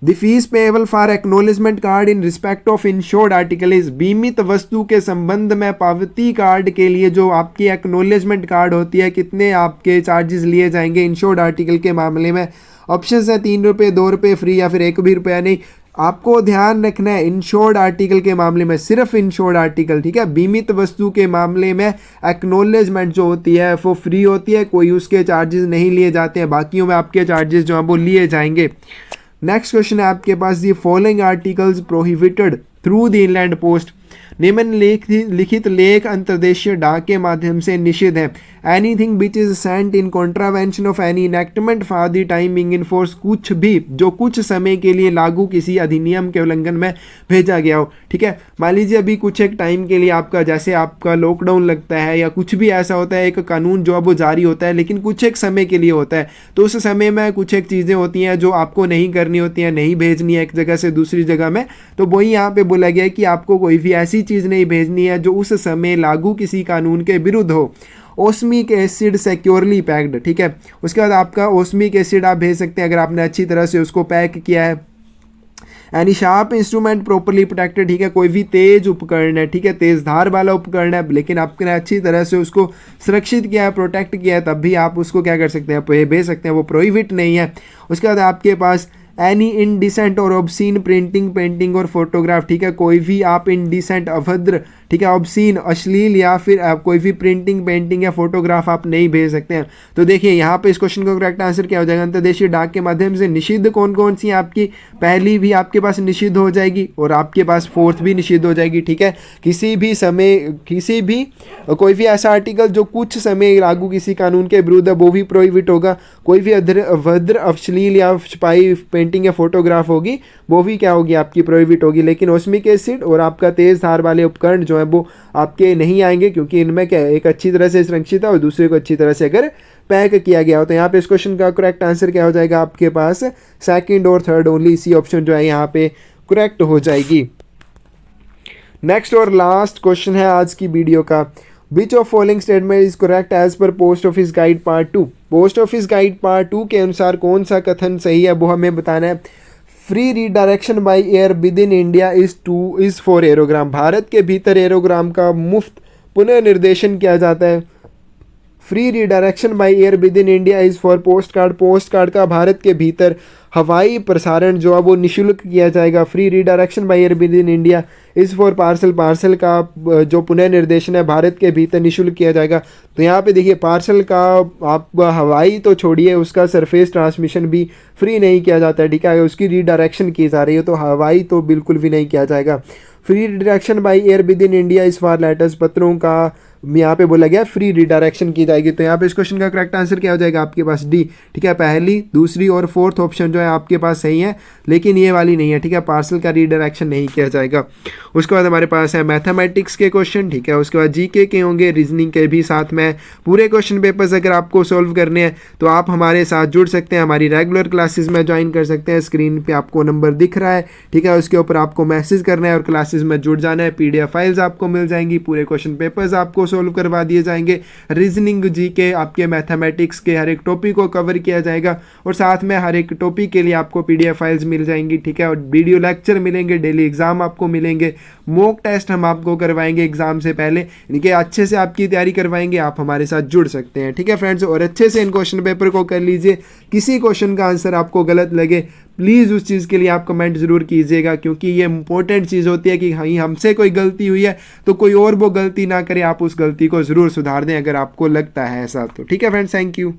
The fees payable for acknowledgement card in respect of insured article is. बीमित वस्तु के संबंध में पावती कार्ड के लिए जो आपकी एक्नोलेजमेंट कार्ड होती है, कितने आपके चार्जेस लिए जाएंगे इंश्योर्ड आर्टिकल के मामले में। ऑप्शन है 3 रुपये, 2 रुपये फ्री, या फिर 1 भी रुपया नहीं। आपको ध्यान रखना है इंश्योर्ड आर्टिकल के मामले में सिर्फ इंश्योर्ड आर्टिकल, ठीक है, बीमित वस्तु के मामले में एक्नोलेजमेंट जो होती है वो फ्री होती है, कोई उसके चार्जेस नहीं लिए जाते हैं, बाकियों में आपके चार्जेस जो हैं वो लिए जाएंगे। नेक्स्ट क्वेश्चन है आपके पास, the following articles prohibited through the inland post. निम्नलिखित लेख अंतर्देशीय डाक के माध्यम से निषिद्ध है। Anything which is sent in contravention of any enactment for the time being in force. कुछ भी जो कुछ समय के लिए लागू किसी अधिनियम के उल्लंघन में भेजा गया हो। ठीक है, मान लीजिए अभी कुछ एक टाइम के लिए आपका, जैसे आपका लॉकडाउन लगता है या कुछ भी ऐसा होता है, एक कानून जो अब वो जारी होता है लेकिन कुछ एक समय के लिए होता है, तो उस समय में कुछ एक चीज़ें होती हैं जो आपको नहीं करनी होती हैं, नहीं भेजनी है एक जगह से दूसरी जगह में। तो वही यहाँ पे बोला गया है कि आपको कोई भी ऐसी चीज़ नहीं भेजनी है जो उस समय लागू किसी कानून के विरुद्ध हो। ओस्मिक एसिड सिक्योरली पैक्ड, ठीक है, उसके बाद आपका ओस्मिक एसिड आप भेज सकते हैं अगर आपने अच्छी तरह से उसको पैक किया है। Any sharp instrument properly protected, ठीक है, कोई भी तेज उपकरण है, ठीक है, तेज धार वाला उपकरण है, लेकिन आपने अच्छी तरह से उसको सुरक्षित किया है, प्रोटेक्ट किया है, तब भी आप उसको क्या कर सकते हैं, भेज सकते हैं, वो प्रोहिबिट नहीं है। उसके बाद आपके पास एनी इनडिसेंट और ऑब्सीन प्रिंटिंग, पेंटिंग और फोटोग्राफ, ठीक है, कोई भी आप इनडिसेंट, अभद्र, ठीक है, ऑब्सीन, अश्लील या फिर कोई भी प्रिंटिंग, पेंटिंग या फोटोग्राफ आप नहीं भेज सकते हैं। तो देखिए यहाँ पे इस क्वेश्चन का करेक्ट आंसर क्या हो जाएगा, अंतर्देशीय डाक के माध्यम से निषिद्ध कौन कौन सी आपकी, पहली भी आपके पास निषिद्ध हो जाएगी और आपके पास फोर्थ भी निषिद्ध हो जाएगी। ठीक है, किसी भी समय, किसी भी कोई भी ऐसा आर्टिकल जो कुछ समय लागू किसी कानून के विरुद्ध है वो भी प्रोहिबिट होगा। कोई भी अभद्र, अश्लील या छपाई पेंटिंग या फोटोग्राफ होगी वो भी क्या होगी, आपकी प्रोहिबिट होगी। लेकिन ओस्मिक एसिड और आपका तेज धार वाले उपकरण जो है वो आपके नहीं आएंगे, क्योंकि इनमें क्या एक अच्छी तरह से सुरक्षित है और दूसरे को अच्छी तरह से अगर पैक किया गया हो। तो यहाँ पे इस क्वेश्चन का करेक्ट आंसर क्या हो जाएगा आपके पास, सेकंड और थर्ड ओनली, सी ऑप्शन जो है यहाँ पे करेक्ट हो जाएगी। नेक्स्ट और लास्ट क्वेश्चन है आज की वीडियो का, which of following statement is correct as per post office guide part 2। Post office guide part 2 के अनुसार कौन सा कथन सही है वो हमें बताना है। Free redirection by air within India is for aerogram. Bharat के भीतर एरोग्राम का मुफ्त पुनर्निर्देशन किया जाता है। Free redirection by air within India is for post card. Post card का भारत के भीतर हवाई प्रसारण जो है वो निःशुल्क किया जाएगा। Free redirection by air within India is for parcel. Parcel का जो पुनर्निर्देशन है भारत के भीतर निःशुल्क किया जाएगा। तो यहाँ पे देखिए पार्सल का आप हवाई तो छोड़िए, उसका सरफेस ट्रांसमिशन भी फ्री नहीं किया जाता है, ठीक है, उसकी रीडायरेक्शन की जा रही है, तो हवाई तो बिल्कुल भी नहीं किया जाएगा। Free direction by air within India इस फॉर लेटर्स। पत्रों का यहाँ पे बोला गया फ्री रिडायरेक्शन की जाएगी। तो यहाँ पे इस क्वेश्चन का करेक्ट आंसर क्या हो जाएगा आपके पास डी। ठीक है, पहली, दूसरी और फोर्थ ऑप्शन जो है आपके पास सही है, लेकिन ये वाली नहीं है। ठीक है, पार्सल का रिडायरेक्शन नहीं किया जाएगा। उसके बाद हमारे पास है मैथमेटिक्स के क्वेश्चन। ठीक है, उसके बाद जीके के होंगे, रीजनिंग के भी साथ में। पूरे क्वेश्चन पेपर्स अगर आपको सोल्व करने हैं तो आप हमारे साथ जुड़ सकते हैं, हमारी रेगुलर क्लासेस में ज्वाइन कर सकते हैं। स्क्रीन पे आपको नंबर दिख रहा है, ठीक है, उसके ऊपर आपको मैसेज करना है और क्लासेस में जुड़ जाना है। पीडीएफ फाइल्स आपको मिल जाएंगी, पूरे क्वेश्चन पेपर्स आपको सोल्व करवा दिए जाएंगे, रीजनिंग, जीके, आपके मैथमेटिक्स के हर एक टॉपिक को कवर किया जाएगा और साथ में हर एक टॉपिक के लिए आपको पीडीएफ फाइल्स मिल जाएंगी। ठीक है, और वीडियो लेक्चर मिलेंगे, डेली एग्जाम आपको मिलेंगे, मॉक टेस्ट हम आपको करवाएंगे एग्जाम से पहले, यानी कि अच्छे से आपकी तैयारी करवाएंगे। आप हमारे साथ जुड़ सकते हैं। ठीक है फ्रेंड्स, और अच्छे से इन क्वेश्चन पेपर को कर लीजिए। किसी क्वेश्चन का आंसर आपको गलत लगे, प्लीज़ उस चीज़ के लिए आप कमेंट ज़रूर कीजिएगा, क्योंकि ये इंपॉर्टेंट चीज़ होती है कि हाँ हमसे कोई गलती हुई है तो कोई और वो गलती ना करे। आप उस गलती को ज़रूर सुधार दें अगर आपको लगता है ऐसा तो। ठीक है फ्रेंड्स, थैंक यू।